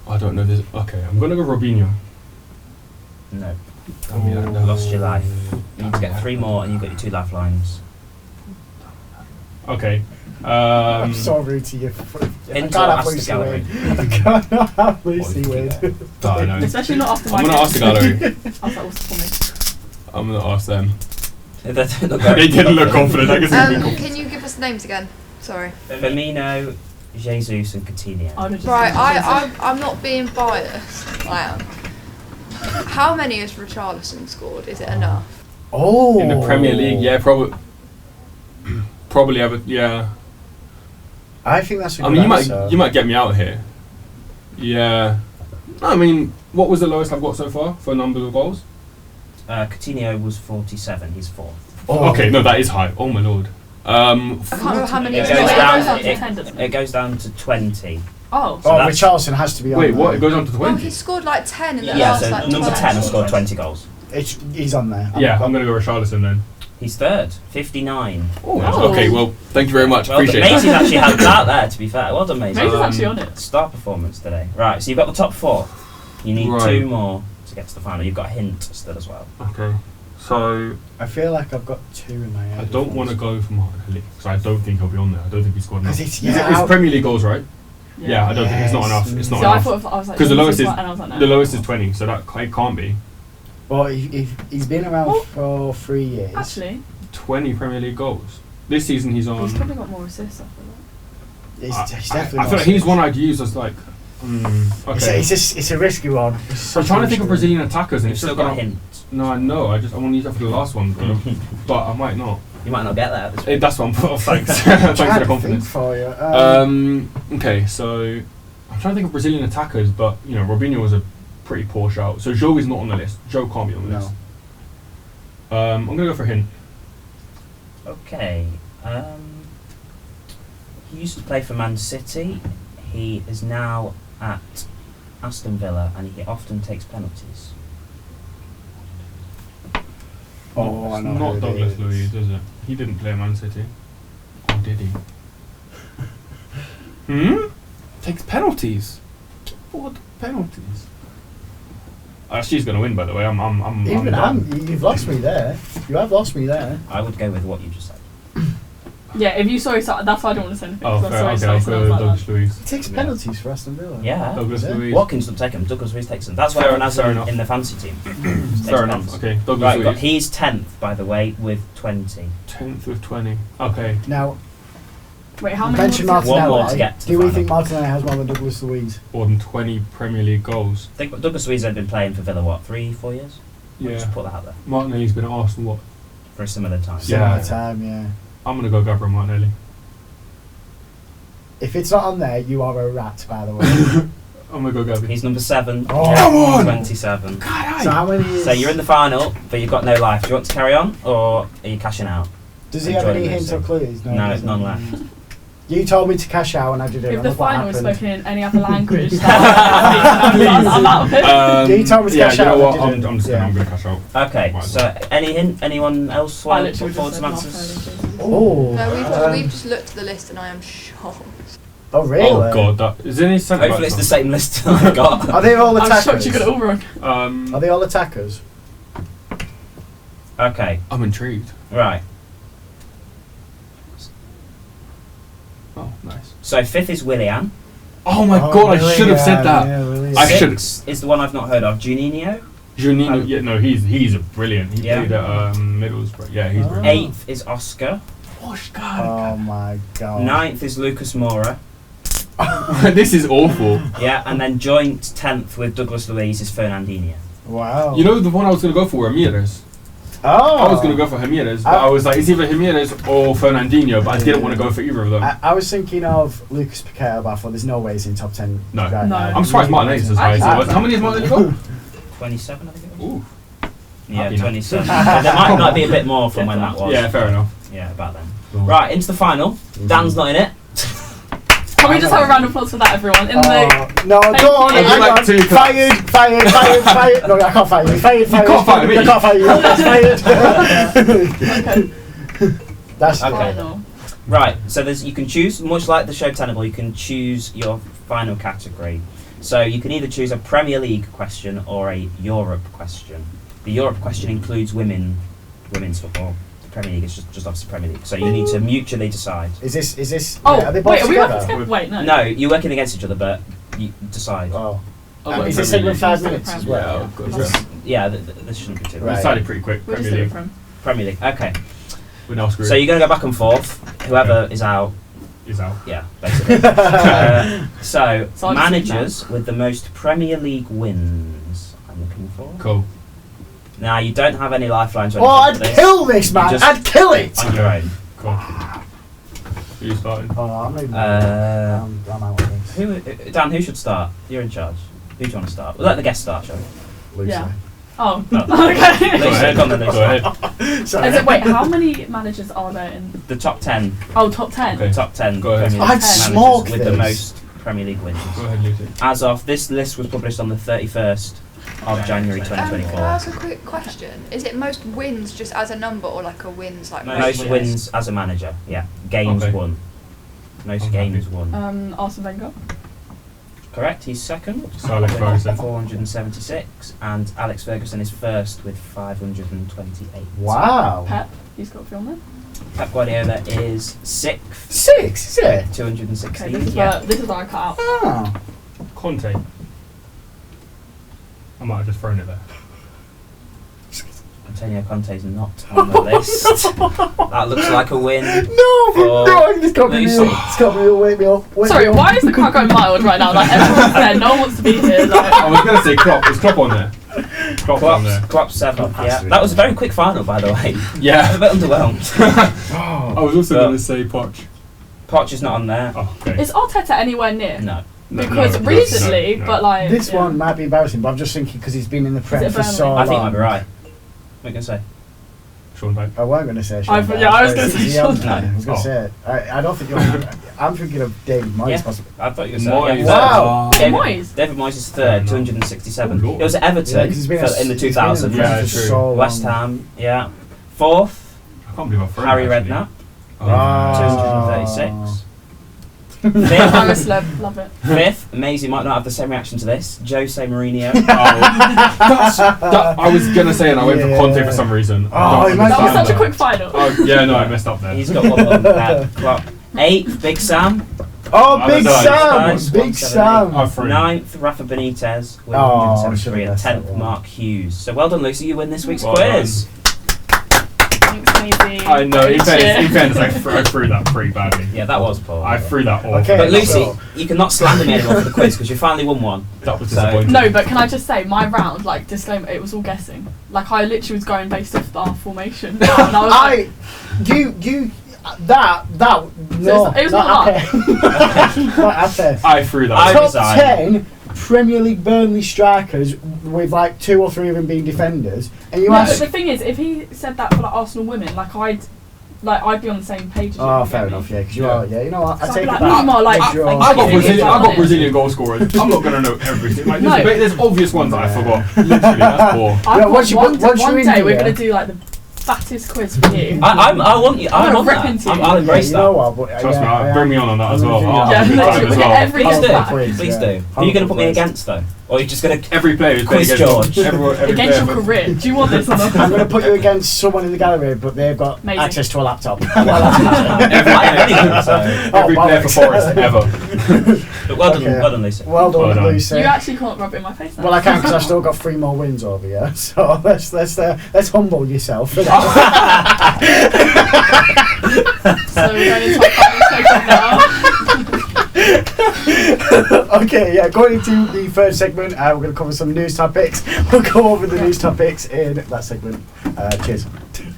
I don't know this. Okay, I'm gonna go Robinho. No, Damn me, that- you that- lost your life. You need to get 3 more, and you've got your 2 lifelines. Okay. I'm so rude to you. I Into can't have ask the Lucy gallery. win. I cannot have Lucy win. I know. Especially not after my I'm gonna game. ask the gallery. I was like, what's the I'm gonna ask them. They don't look very They didn't look confident. I guess they'd be confident. Can you give us the names again? Sorry. Firmino, Jesus, and Coutinho. I would've just Right, said I'm not being biased. I am. How many has Richarlison scored? Is it enough? Oh. In the Premier League, yeah, probably have it. Yeah. I think that's a I good mean, answer. you might get me out here. Yeah. I mean, what was the lowest I've got so far for numbers of goals? Coutinho was 47. He's 4th. Oh. Okay, no, that is high. Oh my lord. I can't remember how many It he's goes got. down. down to It, 10, doesn't it? it goes down to 20. Oh, So Oh, that's- Richarlison has to be on Wait, there. what? It goes on to Well, 20? he scored like 10 in the Yeah, last so like number 12 10 has scored 20 goals. He's on there. Yeah, I'm gonna go Richarlison then. He's 3rd, 59. Oh. Okay, well, thank you very much. Well, Appreciate Maisie's that. actually helped out there, to be fair. Well done, Maisie. Maybe actually on it. Star performance today. Right, so you've got the top 4. You need Right. 2 more to get to the final. You've got a hint still as well. Okay, so I feel like I've got 2 in my head. I don't want to go for Martinelli because I don't think he'll be on there. I don't think he scored enough. Because it's It's Premier League goals, right? Yeah, I don't think it's not Yes. enough. It's not So I enough. thought I was like, Because the this lowest is right, and I was like, no. the lowest is 20, so that it can't be. Well, he's been around Well, for 3 years. Actually, 20 Premier League goals. This season he's on. he's probably got more assists. I feel like. He's definitely. I feel like he's one I'd use as like. Okay. It's a risky one. I'm trying to think of Brazilian attackers, and You've it's still just got a gonna- hint. No, I know. I want to use that for the last one, but I might not. You might not get that. This Eh, week. that's one. Thanks. Thanks for the Think confidence. for you. Okay, so I'm trying to think of Brazilian attackers, but you know, Robinho was a pretty poor shout. So Joe is not on the list. Joe can't be on the No. list. I'm gonna go for him. Okay. He used to play for Man City. He is now at Aston Villa, and he often takes penalties. Oh, I know. Not who it Douglas is. Luiz, is it? He didn't play Man City. Or did he? Takes penalties. What penalties? She's gonna win, by the way. I'm Even done. you've lost me there. You have lost me there. I would go with what you just said. Yeah, if you saw his, that's why I don't want to say anything. Oh, 'cause I fair. saw Okay, his I'll face and I go was like, Douglas Luiz. He takes Yeah. penalties for Aston Villa. Yeah. Douglas Is it? Luiz. Watkins doesn't take him. Douglas Luiz takes him. That's why Fair- everyone has fair him enough. in the fancy team. Fair enough. Okay, Douglas Right, Luiz. he's 10th, by the way, with 20. 10th with 20. Okay. Now, Wait, how you many? mentioned was it? One more Martinelli. to get to Do the we final. think Martinelli has more than Douglas Luiz? More than 20 Premier League goals. I think Douglas Luiz had been playing for Villa, what, 3-4 years? I'll Yeah. Just put that out there. Martinelli's been at Arsenal, what? For a similar time. Yeah. Similar time, yeah. I'm going to go Gabriel Martinelli. If it's not on there, you are a rat, by the way. I'm going to go Gabriel. He's number 7. Oh, come on! 27. So how many is... So you're in the final, but you've got no life. Do you want to carry on, or are you cashing out? Does he have any enjoying hints or this? clues? No, he there's doesn't. none left. You told me to cash out and I did it. If and the look what final was happened. spoken in any other language, I'm out of it. Yeah, you told me to yeah, cash you know out, what? I I'm didn't. just Yeah. I'm going to cash out. Okay, Might as so any hint? Anyone else I want to literally put forward just some said answers? Martinelli. Oh. No, we've just looked at the list and I am shocked. Oh, really? Oh, God. That, is there any centre Hopefully it's backs the same list that I've got. Are they all I'm attackers? shocked you got it all wrong. on? Are they all attackers? Okay, I'm intrigued. right. Oh, nice. So 5th is Willian. Oh, my Oh, God. I really? should have said Yeah, that. yeah, really. I should- 6th is the one I've not heard of. Juninho. Juninho, yeah, no, he's a brilliant. He Yeah. played at Middlesbrough. Yeah, he's Oh. brilliant. 8th is Oscar. Oh, Oh my god. 9th is Lucas Moura. This is awful. Yeah, and then joint 10th with Douglas Luiz is Fernandinho. Wow. You know the one I was going to go for, Ramirez. Oh. I was going to go for Ramirez, but I was like, it's either Ramirez or Fernandinho, but I didn't want to go for either of them. I was thinking of Lucas Paqueta, but I thought there's no way he's in top 10. No. right No. now. I'm surprised Martinelli's as high as he was. How many has Martinelli got? 27, I think it was. Ooh. Yeah, Happy now. 27. But there might be a bit more from when that was. Yeah, fair enough. Yeah, about then. Right, into the final. Dan's not in it. Can we just have a round of applause for that, everyone? In the No, Thank go on. you. Hang Like on. two claps. Fired. No, I can't fire you. Fired. can't fire me. I can't fire you. That's fired. okay. That's Okay. Final. Right, so you can choose, much like the show Tenable, you can choose your final category. So you can either choose a Premier League question or a Europe question. The Europe question includes women's football. The Premier League is just obviously Premier League. So you need to mutually decide. Is this? Oh, are they both wait, are we together? working together? Wait, no. No, you're working against each other, but you decide. Oh. Oh, Is Premier this segment League. 5 minutes as well? Yeah, of course. Is this- Yeah, this shouldn't be too Right. bad. Decided pretty quick. We'll just Premier do it League. from. Premier League, okay. We're now screwed. So you're going to go back and forth. Whoever is out, Is out. yeah, basically. So So I'll just managers with the most Premier League wins, I'm looking for. Cool. Now, you don't have any lifelines or Oh, anything I'd for this. kill this, man. just- I'd kill it. On your own. Cool. Who you starting? Oh, no, I'm not even. I'm out of this. Dan, who should start? You're in charge. Who do you want to start? We'll let the guest start, shall we? Lucy. Yeah. Oh, Oh. okay. Go ahead. Go on then, Lucy. Go ahead. Sorry. Is it, wait, how many managers are there in? The top 10. Oh, top 10. Okay. Top 10 Go ahead. Premier I'd League managers smoke with the this. most Premier League wins. Go ahead, Lucy. As of this list was published on the 31st of January Can I 2024. ask a quick question? Is it most wins just as a number or like a wins like Most ratio? wins as a manager, yeah. Games Okay. won. Most I'm games happy. won. Arsene Wenger. Correct, he's second. So Alex with Ferguson. 476, and Alex Ferguson is first with 528. Wow. Pep. He's got a film there. Pep Guardiola is sixth, 6, is it? 216. Okay, this is yeah. where this is where I cut out. Oh. Conte. I might have just thrown it there. Antonio Conte's not on the list. That looks like a win. No, For no, this can't be Lucy. real. This can't be real. Wake me up. Wake Sorry, me up. why is the car going mild right now? Like everyone's there, no one wants to be here. Like, I was going to say Klopp. Is Klopp on there? Klopp's on there. Klopp's seventh, Klopp has yeah. to be. That was a very quick final, by the way. I'm a Yeah. bit underwhelmed. I was also Well- going to say Poch. Poch is not on there. Oh, okay. is Arteta anywhere near? No. No, Because no, recently, no. but like This yeah. one might be embarrassing, but I'm just thinking because he's been in the Prem it for so Burnley? long. I think you might be right. What are you going to say? Sean Dyche. I wasn't going to say I Sean thought- Dyche. yeah, I was gonna Is say he Sean on Dyche. there? I was going Oh. to say it. I don't think you're. I'm thinking of David Moyes Yeah. possibly. I thought you were Moyes. saying. Wow. David Moyes? David Moyes is third, No. 267. Oh, Lord. It was at Yeah, Everton 'cause he's been in the he's been in 2000s. the Prem Yeah, for true. so long. West Ham, yeah. Fourth, I can't believe I thrown Harry it, actually. Redknapp, Oh, Wow. 236. I'm a Fifth, celeb, love it. fifth, Maisie might not have the same reaction to this. Jose Mourinho. I was going to say, and I went for Conte Yeah. for some reason. Oh, I don't imagine That was understand such a quick final. Oh, yeah, no, I messed up there. He's got one more. Klopp. Eighth, Big Sam. Oh, I Big don't know. Sam! Nice. Big 178. Sam! I've thrown it. Ninth, Rafa Benitez with Oh, 173, and I should've guessed 10th, that one. Mark Hughes. So well done, Lucy. You win this week's Well quiz. Thanks, Maisie. I know, in Cheers. fairness, I threw that pretty badly. Yeah, that was poor. I threw that awful. Okay. But Lucy, So- you cannot slander me anymore for the quiz because you finally won one. That was So- disappointing. No, but can I just say, my round, like, disclaimer, it was all guessing. Like, I literally was going based off our formation. And I was like, no, it was not happy. Not happy. I threw that. I Top resign. 10 Premier League Burnley strikers with like 2 or 3 of them being defenders, and you no, but ask. the thing is, if he said that for like Arsenal women, like I'd be on the same page as you. Oh, you fair get me? enough, yeah, because you Yeah. are, yeah, you know what, I So take it I'd back. be like, no, like, It's your- thank I got you. Brazilian. I got Yeah. Brazilian goal scorers. I'm not gonna know everything. Like, No. there's obvious ones that I forgot. Literally, that's poor. I Yeah, thought once you- one once you're day in we're here- going to do like the fattest quiz for you. I want you. I I'm want gonna that. rip into you. I'll embrace you know that. what, but, Trust me, yeah, bring me on that as well. I'm I'll gonna Yeah, have a good literally, time as we'll well. get every Please guess do. back. Please do. Who are you Horrible going to put me quiz. against though? Or are you just going to? Every player is Quiz playing against George. every Against your player. career. Do you want this or not? I'm going to put you against someone in the gallery, but they've got Amazing. access to a laptop. I have anything, so. Every Oh, player for bollocks. Forest ever. But well done, Okay. well done, Lisa. Well done, Well done. Lucy. You actually can't rub it in my face now. Well, I can because I've still got 3 more wins over you. So let's humble yourself. So we're going into our final segment now. Okay, yeah, going into the third segment, we're going to cover some news topics. We'll go over the news topics in that segment. Cheers.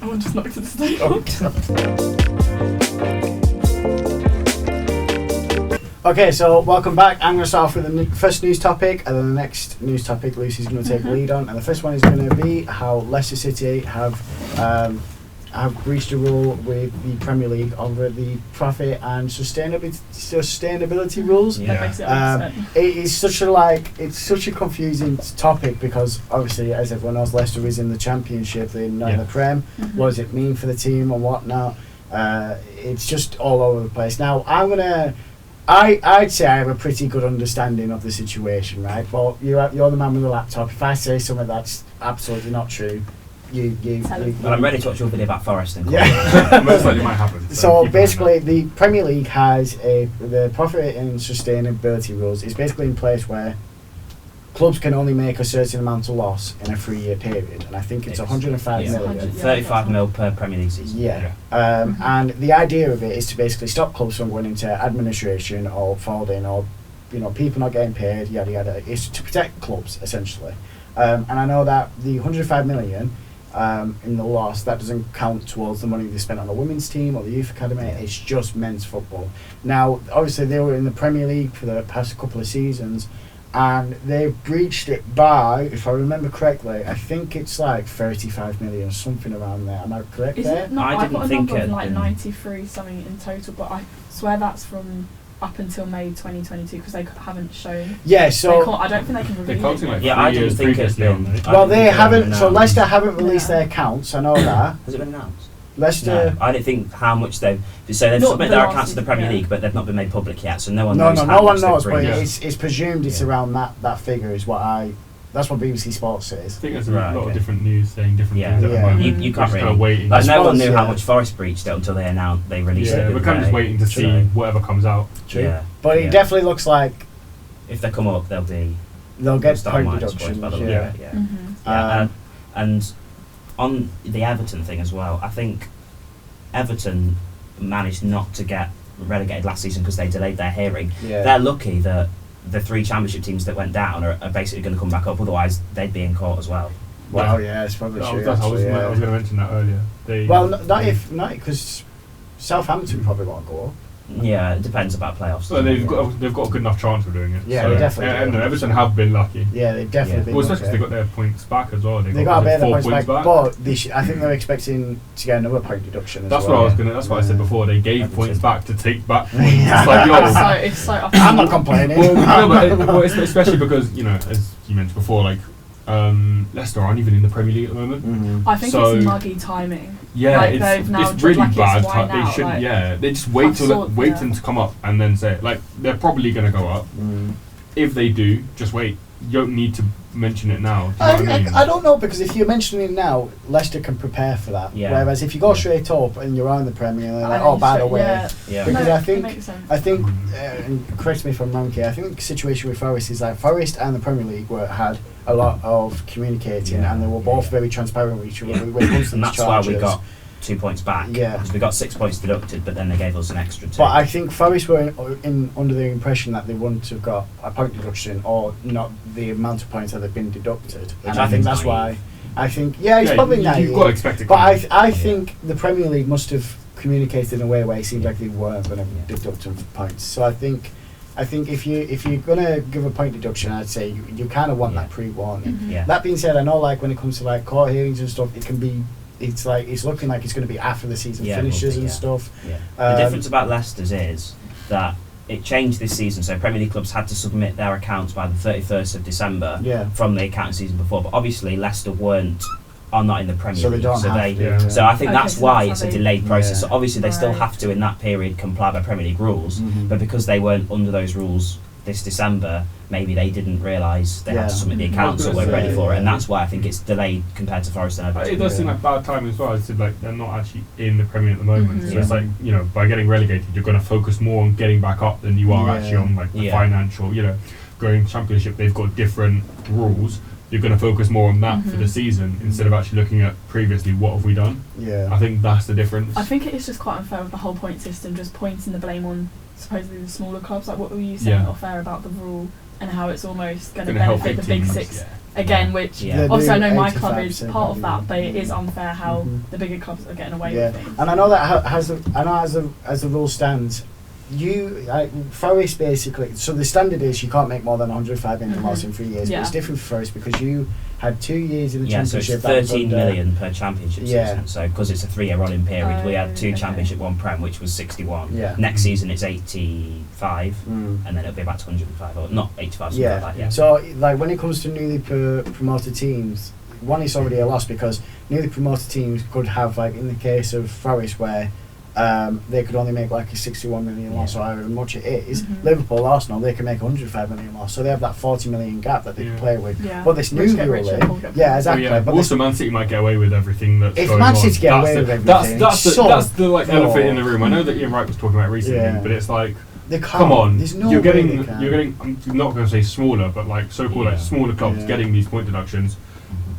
I'm just knocked to the table. Okay, so welcome back. I'm going to start off with the first news topic, and then the next news topic Lucy's going to take lead on. And the first one is going to be how Leicester City have have breached a rule with the Premier League over the profit and sustainability rules. Yeah. That makes it Um, 100%. It is it's such a confusing topic because obviously, as everyone knows, Leicester is in the Championship, they're not in the Prem. Mhm. What does it mean for the team and whatnot? It's just all over the place. Now, I'd say I have a pretty good understanding of the situation, right? But you're the man with the laptop. If I say something that's absolutely not true, you Tell him. Well, I'm ready to watch your video about Forest and Yeah. Most likely might happen. So keep an eye on basically, the Premier League has the profit and sustainability rules is basically in place where clubs can only make a certain amount of loss in a 3-year period, and I think it's 105 Yeah. million. 100, yeah. 35 mil per Premier League season. Yeah. Mhm. And the idea of it is to basically stop clubs from going into administration or folding or, people not getting paid, yada yada. It's to protect clubs, essentially. And I know that the 105 million in the loss, that doesn't count towards the money they spent on the women's team or the youth academy. It's just men's football. Now, obviously, they were in the Premier League for the past couple of seasons, and they've breached it by, if I remember correctly, I think it's like 35 million, something around there. Am I correct Is there? it not? I I've didn't got a think number it of like had been- 93 something in total, but I swear that's from up until May 2022 because they haven't shown. Yeah, They so can't, I don't think they can They're reveal counting it. like Yeah, 3 I didn't years think it's previously been. on there. I well, didn't they think it haven't. had So been Leicester announced. haven't released Yeah. their accounts. I know that. Has it been announced? Leicester. No, I don't think how much they've. So they've Not submitted the their last accounts to the Premier season, yeah. League, but they've not been made public yet, so no one No, knows. no, how no one much they've knows, but breached. it's presumed it's Yeah. around that figure. Is that's what BBC Sports I says. think there's a Right, lot okay. of different news saying different Yeah. things at Yeah. the moment. You- you We're can't just kind really- of waiting. Like no one suppose, knew how yeah. much Forest breached it until they released it. Yeah, the we're other kind of just day. waiting to see True. whatever comes out. True. Yeah. But Yeah. it definitely looks like If they come up, they'll be. they'll get start point minus deductions. points by the Yeah. look of it, yeah. Mhm. Yeah, Um, and on the Everton thing as well, I think Everton managed not to get relegated last season because they delayed their hearing. Yeah. They're lucky that the 3 Championship teams that went down are basically going to come back up. Otherwise, they'd be in court as well. Wow. Yeah, it's probably I true. was going Actually, yeah. to mention that earlier. Well, not because Southampton probably won't go. Yeah, it depends about playoffs. So they've got a good enough chance of doing it. Yeah, so, they definitely And do. Everton have been lucky. Yeah, they've definitely Yeah. been. Well, especially lucky. because they got their points back as well. They got a was bit it of the 4 points back, but I think they're expecting to get another point deduction. That's as what well. I was gonna. That's what I said Yeah. before. They gave Everton. points back to take back points. Yeah. It's like, yo. So it's so up. I'm not complaining. well, no, but especially because as you mentioned before, like Leicester aren't even in the Premier League at the moment. Mhm. I think So- it's muggy timing. Yeah, Like, they've now it's really like it's bad. why They now, should. like, Yeah, they just wait I've till saw- wait yeah. them to come up and then say like they're probably gonna go up. Mm. If they do, just wait. You don't need to mention it now. Do you know what I mean? I don't know because if you're mentioning it now, Leicester can prepare for that. Yeah. Whereas if you go straight up and you're on the Premier, they're like, And oh, then by the straight- way, yeah. Yeah. Because No, I it think- makes sense. I think, and correct me if I'm wrong here, I think the situation with Forest is like Forest and the Premier League had a lot of communicating Yeah. and they were both Yeah. very transparent with each other. Yeah. When it comes to And these that's why we charges. got 2 points back. Yeah. Because we got 6 points deducted, but then they gave us an extra 2. But I think Forest were under the impression that they wouldn't have got a point deduction or not the amount of points that have been deducted. Which And I I think think's that's naive. why. I think, yeah, it's probably naive. You've got to expect it. But I Yeah. think the Premier League must have communicated in a way where it seemed like they weren't going to Yeah. deduct them for points. So I think if you're gonna give a point deduction, I'd say you kind of want Yeah. that pre-warning. Mhm. Yeah. That being said, I know like when it comes to like court hearings and stuff, it can be. It's looking like it's going to be after the season Yeah, it will finishes be, and yeah. stuff. Yeah. Um, The difference about Leicester's is that it changed this season, so Premier League clubs had to submit their accounts by the 31st of December Yeah. from the accounting season before. But obviously, Leicester are not in the Premier So they League, don't so have they. to. Yeah. So I think Okay, that's so why that's it's how a they- delayed process. Yeah. So obviously, they still Right. have to in that period comply by Premier League rules, Mhm. but because they weren't under those rules this December, maybe they didn't realise they Yeah. had to submit the Mhm. accounts or weren't Yeah, ready for it, and yeah. that's why I think it's delayed compared to Forest and Everton. It does seem like bad timing as well. I said like they're not actually in the Premier at the moment, Mhm. so it's Yeah. like by getting relegated, you're going to focus more on getting back up than you are Yeah. actually on like the Yeah. financial. Going Championship, they've got different rules. You're going to focus more on that for the Mhm. season instead of actually looking at previously what have we done. Yeah. I think that's the difference. I think it is just quite unfair with the whole point system, just pointing the blame on supposedly the smaller clubs. Like, what were you saying Yeah. not fair about the rule and how it's almost going to Gonna help benefit the big teams, six yeah. again, Yeah. which Yeah. They obviously I do know my club is 85% part of that, probably. but it is unfair how Mhm. the bigger clubs are getting away Yeah, with things. and I know that as the rule stands, Forest basically. So the standard is you can't make more than 105 million Mhm. loss in 3 years. But Yeah. it's different for Forest because you had 2 years in the Yeah, so championship. it's that was 13 under- million per championship Yeah. season. So because it's a 3-year rolling period, we had 2 okay. championship, 1 prem, which was 61. Yeah. Next season it's 85, Mm. and then it'll be back to 105, or not 85, something Yeah. like that. Yeah. So, like, when it comes to newly promoted teams, one, it's already a loss because newly promoted teams could have, like, in the case of Forest, where they could only make like a 61 million loss, Yeah. or however much it is. Mhm. Liverpool, Arsenal, they can make 105 million loss, so they have that 40 million gap that they can Yeah. play with. Yeah. But this Rich new get rule, richer, poor get yeah, poorer. exactly. Yeah, But this, also, Man City might get away with everything that's If going Man on. City get away with everything, that's the like so- elephant in the room. I know that Ian Wright was talking about it recently, Yeah. but it's like, they can't. come on, There's no you're way getting, they can. I'm not going to say smaller, but like so-called like Yeah. smaller clubs Yeah. getting these point deductions.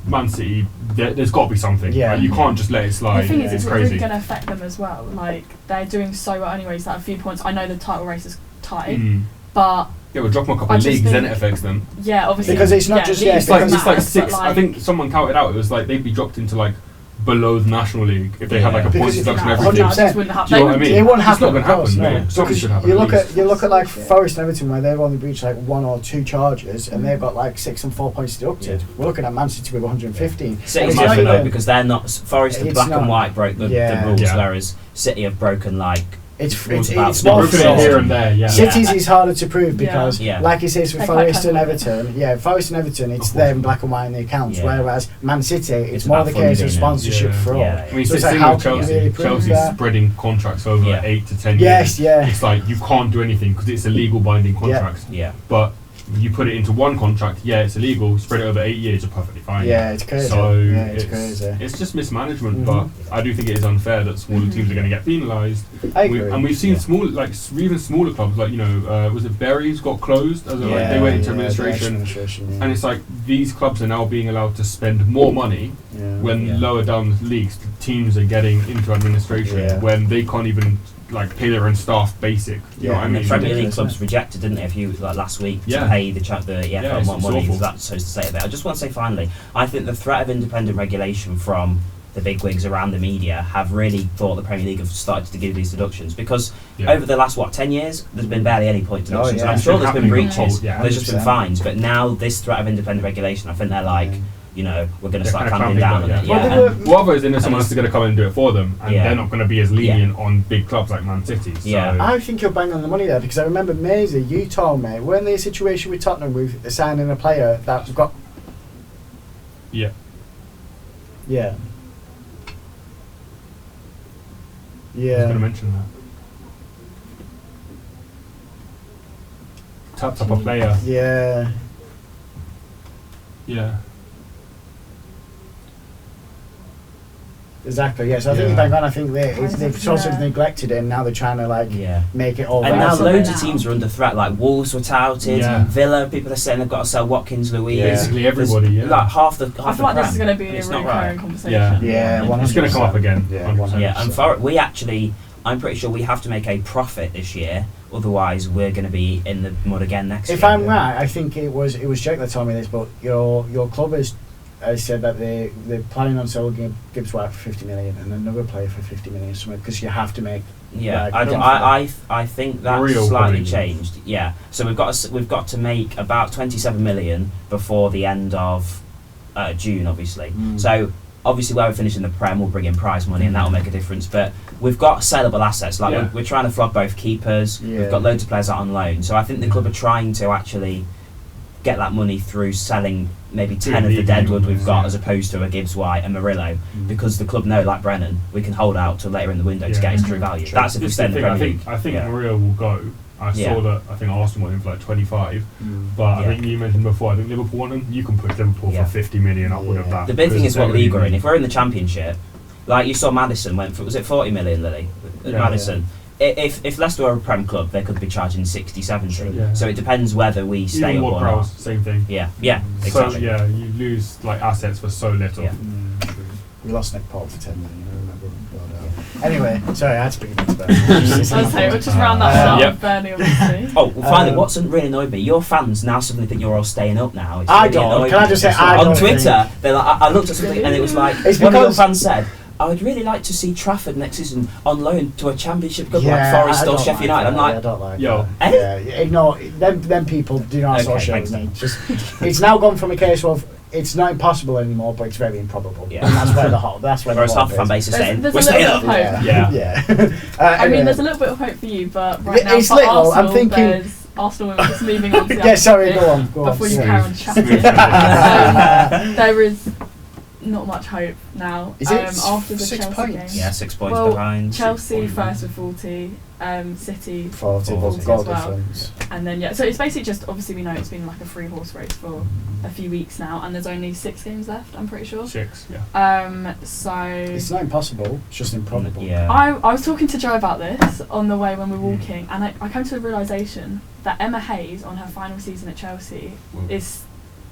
Man City, there's got to be something. Yeah. Like, you can't just let it slide. The thing Yeah. is, it's It's really crazy. going to affect them as well. Like, they're doing so well anyways that a few points. I know the title race is tight, Mm. but Yeah, we'll drop them a couple I of just leagues, then think- it affects them. yeah, obviously. Because it's not just- yeah, leagues It's like don't matter, six. but, I think someone counted out. It was like they'd be dropped into like below the National League if they had like a Because point if deduction no, every team. 100%. just wouldn't happen. Do you know what I mean? It won't It's happen. not gonna of course, happen, no. no. Something Because should happen You at look least. at like Yeah. Forest and Everton, where they've only breached like 1 or 2 charges, and they've got like 6 and 4 points deducted. Yeah. We're looking at Man City with 115. City's And it's different not though even- because they're not. Forest and It's black not- and white broke the Yeah. rules, Yeah. whereas City have broken like. It's rules it's, about it's sport. more Broken fraud. it here and there, yeah. Cities is harder to prove Yeah. because, Yeah. like it says with They're quite Forest and clever with it. Everton, Forest and Everton, it's Of them course. black and white in the accounts. Yeah. Whereas Man City, it's It's more about the case of funding and- sponsorship Yeah. fraud. Yeah. I mean, So it's same like, how with can you Chelsea. really prove Chelsea's that? spreading contracts over Yeah. 8 to 10 Yes, years. yeah. It's like you can't do anything because it's a legal binding contract. Yeah. But you put it into one contract, yeah, it's illegal. Spread it over 8 years, you're perfectly fine. Yeah, it's crazy. So Yeah, it's crazy. It's just mismanagement, Mhm. but I do think it is unfair that smaller teams are going to get penalised. I agree. And we've seen Yeah. small, like even smaller clubs, like was it Berries got closed as like they went into the administration, yeah. and it's like these clubs are now being allowed to spend more money Yeah. when Yeah. lower down the leagues teams are getting into administration Yeah. when they can't even like pay their own staff basic. You know Yeah, what I And the mean? Premier League ridiculous, clubs isn't it? rejected, didn't they, a few like last week to Yeah. pay the EFL it's more money. awful. That's so to say of it. I just want to say finally, I think the threat of independent regulation from the big wigs around the media have really thought the Premier League have started to give these deductions because Yeah. over the last 10 years there's been barely any point deductions. yeah. And I'm It's sure been there's been happening breaches. the whole- yeah, there's just been 100%. fines, but now this threat of independent regulation, I think they're like, we're going to They're start kinda clamping down on clamping it. down, Yeah, Well, and- What other is in there? Someone and else is going to come in and do it for them, and Yeah. they're not going to be as lenient on big clubs like Man City. So Yeah. I think you're bang on the money there because I remember Maisie, you told me, weren't there a situation with Tottenham with signing a player that got. yeah, Yeah. I was going to Yeah. mention that. Tapped up a player. Yeah. Yeah. Exactly, yeah. So I think Yeah. you're bang on. I think they've sort of Yeah. neglected it and now they're trying to like yeah. make it all And right. now Absolutely. loads of teams are under threat. Like Wolves were touted, Yeah. Villa. People are saying they've got to sell Watkins, Louise. Yeah. Basically everybody, There's yeah. Like half the. I feel like this is going to be a It's not recurring right. conversation. Yeah. Yeah, It's going to come up again. Yeah, 100%. Yeah, and for we actually, I'm pretty sure we have to make a profit this year. Otherwise, we're going to be in the mud again next year. If I'm right, I think it was Jake that told me this, but your club has said that they're planning on selling Gibbs White for 50 million and another player for 50 million something because you have to make. Yeah, like, I think that's Real slightly probably. changed. Yeah, so we've got to make about 27 million before the end of June, obviously. Mm. So obviously, where we're finishing the Prem, we'll bring in prize money, and that will make a difference. But we've got saleable assets. Like Yeah. we're trying to flog both keepers. Yeah. We've got loads of players out on loan. So I think the club are trying to actually get that money through selling maybe 10 of the league deadwood we've games, got yeah. as opposed to a Gibbs White and Murillo Mm. because the club know, like Brennan, we can hold out till later in the window to Yeah. get his true value. True. That's if we This is stay in the the thing, Premier League. I think Yeah. Maria will go. I Yeah. saw that. I think Arsenal wanted him for like 25, Mm. but I Yeah. think you mentioned before. I think Liverpool want him. You can push Liverpool Yeah. for 50 million upward of Yeah. that. The big thing because is what they're league we're really- in. If we're in the Championship, like you saw Madison went for, was it 40 million, Lily? Yeah. Madison. If Leicester were a Prem club, they could be charging 60, 70. Yeah. So it depends whether we stay Even up Ward or not. Prowse, same thing. Yeah, yeah, So exactly. yeah, you lose like assets for so little. Yeah. True. We lost Nick Paul for 10 million, I remember. But, anyway, sorry, I had to bring it back to Burnley. Okay, we'll just round that up Yep. with Burnley, obviously. Oh, well, finally, Um, what's really annoyed me? Your fans now suddenly think you're all staying up now. It's I really don't. annoyed Can I me. just say I On don't Twitter, they're like, I looked at something and it was like, It's one of your because- fans said, I would really like to see Trafford next season on loan to a Championship club like Yeah, Forest I or don't Sheffield like United. I'm that. like, I don't like Yo. that. Eh? Yeah, ignore them people do not Okay, associate thanks with me. then. Just it's now gone from a case of it's not impossible anymore, but it's very improbable. Yeah. And that's where the whole. That's where Whereas the half the fan base is saying, There's we're a staying little up. bit of hope. Yeah. Yeah. Yeah. I Anyway. mean, there's a little bit of hope for you, but right now It's for little, I'm Arsenal, thinking- there's Arsenal women just moving on to the Yeah, other sorry, topic go on. before you Smooth. carry on chatting. Smooth. There is not much hope now. Is it after the 6 Chelsea points? game? Yeah, 6 points Well, behind. Chelsea first with 40, City 40 40 goal as well. difference. And then so it's basically just, obviously we know it's been like a 3-horse race for a few weeks now, and there's only 6 games left, I'm pretty sure. 6, yeah. So It's not impossible. It's just improbable. Yeah. I was talking to Joe about this on the way when we were walking, and I came to the realisation that Emma Hayes, on her final season at Chelsea, Well, is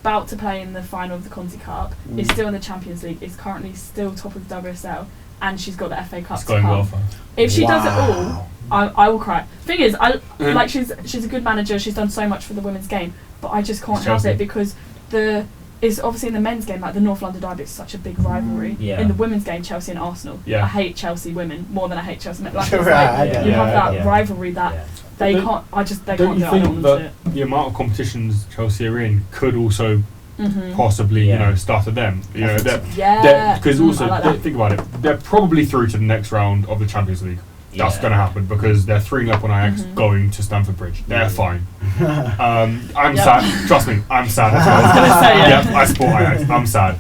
about to play in the final of the Conti Cup, is still in the Champions League, is currently still top of the WSL, and she's got the FA Cup it's to going come. well for her. If she does it all, Wow. I will cry. Thing is, Mm. like she's a good manager. She's done so much for the women's game, but I just can't It's have Chelsea. it because it's obviously in the men's game, like the North London derby is such a big rivalry. Yeah. In the women's game, Chelsea and Arsenal. Yeah. I hate Chelsea women more than I hate Chelsea men. Like, it's Right, I like get you it, have I that get it. rivalry that Yeah. they Don't- can't. They Don't can't you do it. I don't think want to that the amount of competitions Chelsea are in could also Mhm. possibly, Yeah. starter them? You know, Yeah. because Mm, also I like that. think about it, they're probably through to the next round of the Champions League. That's Yeah. going to happen because they're 3-0 on Ajax Mhm. going to Stamford Bridge. They're Yeah. fine. I'm Yep. sad. Trust me, I'm sad as well. I was gonna say, yeah. Yep, I support Ajax. I'm sad.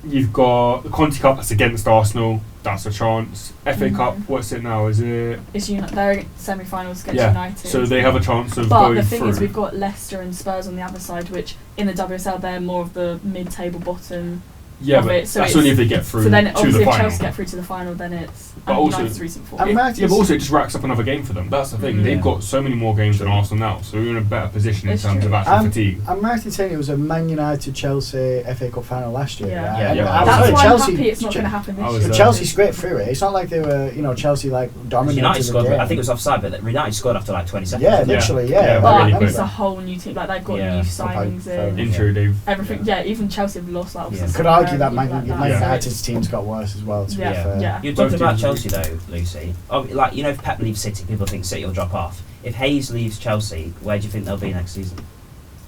You've got the Conti Cup. That's against Arsenal. That's a chance. FA Mhm. Cup. What's it now? Is it? It's they're semi-finals against Yeah. United. So they have a chance of But going the thing through. is, we've got Leicester and Spurs on the other side, which in the WSL they're more of the mid-table bottom. yeah, of but it, so that's it's- only if they get through So then, to obviously, the if final. Chelsea get through to the final, then it's But also- United's recent form. I'm right, Yeah, but also it just racks up another game for them. That's the thing. Mhm. They've Yeah. got so many more games than Arsenal now, so we're in a better position in It's terms true. of actual fatigue. I'm right in saying it was a Man United Chelsea FA Cup final last year. Yeah. Right? Yeah, And yeah. I That's was why sorry, I'm happy it's not Che- going to happen I this was year. there. Chelsea scraped through it. It's not like they were, Chelsea like dominated United the scored, game. I think it was offside, but United scored after like 20 seconds. Yeah, didn't they? literally, Yeah, yeah. but But really I quick. it's a remember. whole new team. Like they've got Yeah. new signings Fair in. Injury, they've Everything. Yeah, even Chelsea have lost like obviously. Yeah. Could Saka argue and that people Man like Man that. So United's team's got worse as well. To Yeah, be fair. yeah. You're talking Both about teams Chelsea though, Lucy. Like, if Pep leaves City, people think City will drop off. If Hayes leaves Chelsea, where do you think they'll be next season?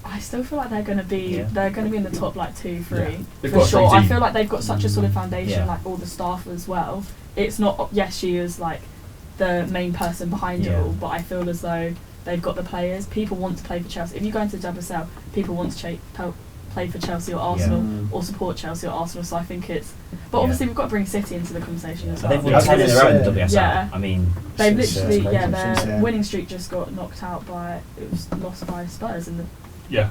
I still feel like they're going to be. Yeah. They're going to be in the top like 2, 3 Yeah. They've for got a strong sure. I team. feel like they've got such a solid foundation. Yeah. Like all the staff as well. It's not. Yes, she is like the main person behind it Yeah. all, but I feel as though they've got the players. People want to play for Chelsea. If you go into the WSL, people want to play for Chelsea or Arsenal Mm. or support Chelsea or Arsenal. So I think it's. But Yeah. obviously we've got to bring City into the conversation as But well. they've won I was 10 in gonna a row in say- the WSL. Yeah. I mean, They've Since, literally, since their then. winning streak just got knocked out by. It was lost by Spurs in the yeah.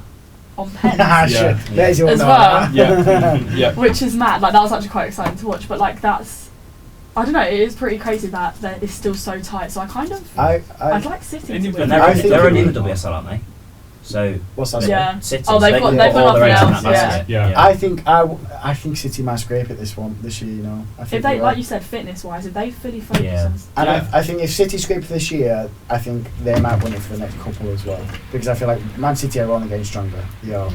on pens. Ah, shit. Yeah. There's your As no. well. Yeah. yeah. Which is mad. Like that was actually quite exciting to watch. But like that's, I don't know. It is pretty crazy that it's still so tight. So I kind of, I'd I'd like City to And win. and they're, I only, think they're it only in would- the WSL, aren't they? So What's that? Yeah. City. Oh, they've so got- they they've can got put all their eggs in nothing that else, basket. yeah. I think City might scrape it this year. You know. I think If they, will. like you said, fitness-wise, if they fully focus Yeah. on, And Yeah. I think if City scrape it this year, I think they might win it for the next couple as well. Because I feel like Man City are only getting stronger. Yeah.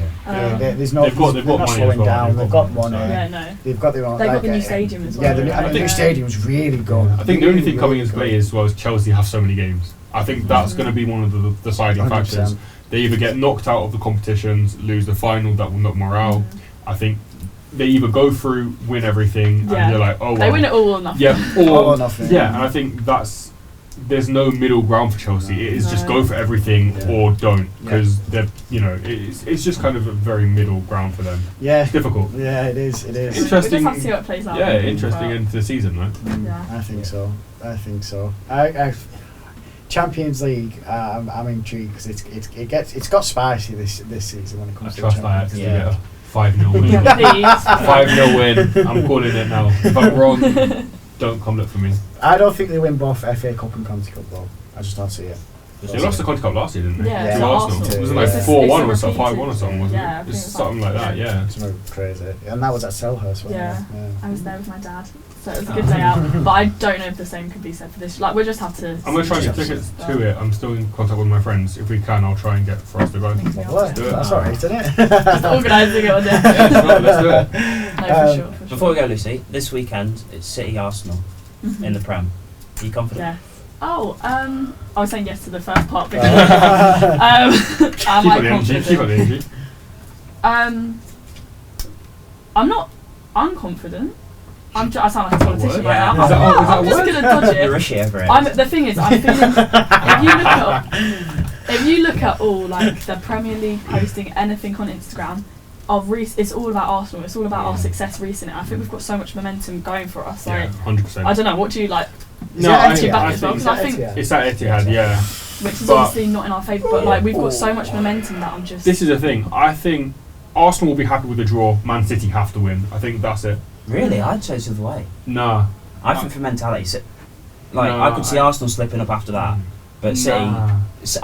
There's no. They've got they're money not as slowing well, down. They've got money. yeah, no, They've got their own. they've got the like, new stadium as well. Yeah, the I new think. stadium's really good. I think the only thing coming Really into play good. is well, Chelsea have so many games. I think that's going to be one of the deciding 100%. factors. They either get knocked out of the competitions, lose the final, that will knock morale. Mhm. I think they either go through, win everything, Yeah. and you're like, oh, well. They win it all or nothing. Yeah, All or nothing. Yeah, and I think there's no middle ground for Chelsea. It is just No. go for everything Yeah. or don't, because they're it's just kind of a very middle ground for them. Yeah. It's difficult. Yeah, it is. It is. We just have to see what it plays out. Yeah, interesting But- into the season, though. Yeah. I think so. Champions League. I'm intrigued because it's got spicy this season when it I comes to trust Champions Ajax to League. Yeah. get a 5-0 win. Yeah, please. 5-0 win. I'm calling it now. If I'm wrong, don't come look for me. I don't think they win both FA Cup and Conti Cup though. I just don't see it. They lost the Conti Cup last year, didn't they? Yeah, to to Arsenal. Arsenal. Wasn't Yeah. it like It's 4-1 a or something, repeated 5-1 or something, wasn't yeah, I it? think It's it was something like that, yeah. Something crazy, and that was at Selhurst. Wasn't Yeah. it? I was there with my dad, so it was a good day out. But I don't know if the same could be said for this. Like we'll just have to. I'm going to try and get Yeah. tickets to it. I'm still in contact with my friends. If we can, I'll try and get for us to go. Well, do it. that's alright, isn't it? Just organising it one day. Yeah, let's do it. No, for sure. For Before we go, Lucy, this weekend it's City Arsenal sure. in the Prem. Are you confident? Yeah. Oh, I was saying yes to the first part. But Uh, am Keep I up the energy. confident? Keep up the energy. I'm not unconfident. I sound like a politician right Yeah. now. Is that a I'm just word? going to dodge You're it. rushy over it. The thing is, I'm feeling. If you look at all like the Premier League posting anything on Instagram, it's all about Arsenal. It's all about our success recently. I think we've got so much momentum going for us. Yeah, Like, 100%. I don't know. What do you like? Is No, it I- Actually, Etihad? back as well, Is because I it think Etihad? It's at Etihad, yeah. which is But- obviously not in our favour. But like we've got so much momentum that I'm just. This is the thing. I think Arsenal will be happy with a draw. Man City have to win. I think that's it. Really, I'd say it's the other way. Nah. I think for mentality, like No, I could see Arsenal slipping up after that, but City, Nah.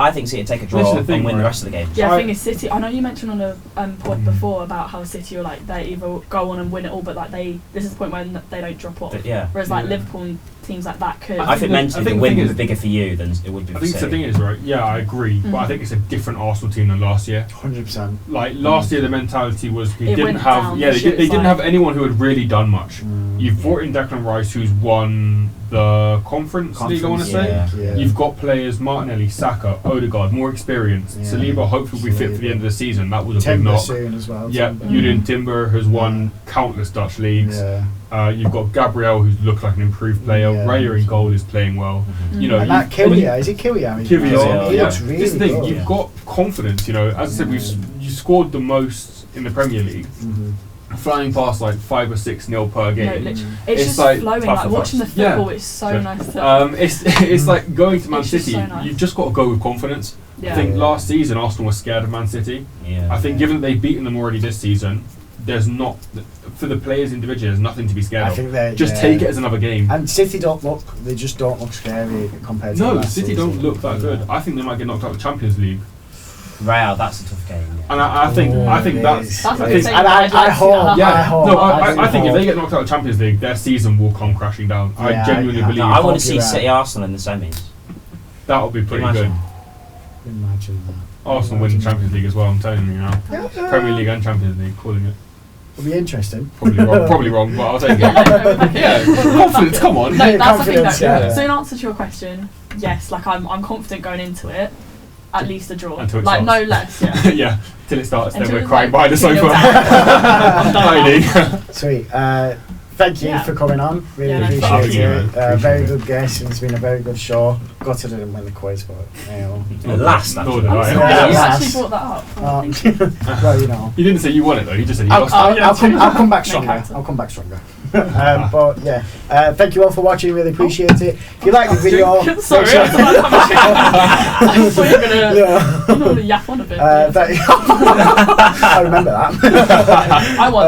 I think City would take a draw This is the thing, and win the right? rest of the games. Yeah, the I- thing is, City. I know you mentioned on a pod before about how City are like they either go on and win it all, but like this is the point where they don't drop off. But yeah, Whereas like Yeah. Liverpool and teams like that could. I think mentally the the win thing would is- be bigger for you than it would be I for think the City. thing is, right, yeah, I agree, but I think it's a different Arsenal team than last year. 100%. Like, last year the mentality was they It didn't went have, down. yeah, This they year it's didn't like- have anyone who had really done much. Mm. You've brought in Declan Rice, who's won the Conference League, I want to say. Yeah. You've got players, Martinelli, Saka, Odegaard, more experienced. Yeah. Saliba hopefully will be fit for the end of the season. That was a big Timber knock. soon as well. Yeah, Timber. Julian Timber has won countless Dutch leagues. Yeah. You've got Gabriel, who's looked like an improved player. Yeah. Raya in goal is playing well. Mm. You know, And that Kiwior, is it Kiwior? Kiwior, He yeah. looks really this is the thing, good. you've got confidence. You know, as I said, you scored the most in the Premier League, Mhm. flying past like 5 or 6-0 per No, game. literally, It's it's just like flowing. tough Like for watching the us. Yeah. football, it's so Yeah. nice. To, It's like going to Man It's just City. so nice. You've just got to go with confidence. yeah. I think last season Arsenal was scared of Man City. Yeah. I think given that they've beaten them already this season, there's not for the players individually. There's nothing to be scared I of. think they Just take it as another game. And City they just don't look scary compared to No, last City season. don't look that good. Yeah. I think they might get knocked out of the Champions League, Real, that's a tough game. Yeah. and I think Oh, I think it that's is. That's I a think- good thing. And I I'd like to see hope- that Yeah, happen. I hope- no, I I think if hope- they get knocked out of Champions League, their season will come crashing down. Yeah, I genuinely I- believe No, I want hope to see you're right. City Arsenal in the semis. that would be pretty Imagine. Imagine that. good. Arsenal win the Champions League as well. I'm telling you now, Premier League and Champions League, calling it. It'll be interesting. Probably wrong, but I'll take it. Yeah. Yeah, confidence. Come on. No, that's the thing Confidence, though. yeah. So in answer to your question, yes, like I'm confident going into it. At least a draw. Until it like starts. no less, yeah. Yeah, till it starts, then Until we're it's crying like by the 2-0 sofa. down. I'm done now. Hiding. Sweet. Thank you Yeah. for coming on. Really Yeah, no, appreciate thank you, it. man. Appreciate Very it. good guest, and it's been a very good show. Got to didn't win the quiz, but you know. Last, Nor actually. did I'm I. sorry, Yeah, you yeah. actually brought that up. Well, you know. He didn't say you won it though. He just said he Oh, lost. oh, yeah, I'll come back Main stronger. character. I'll come back stronger. But yeah, thank you all for watching. Really appreciate it. If you like the video, Sorry, make sure- I thought you were gonna Yeah. you normally yap on a bit. I remember that. I won.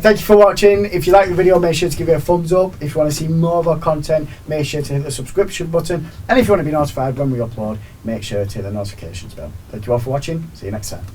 Thank you for watching. If you like the video, make sure to give it a thumbs up. If you want to see more of our content, make sure to hit the subscription button. And if you want to be notified when we upload, make sure to hit the notifications bell. Thank you all for watching. See you next time.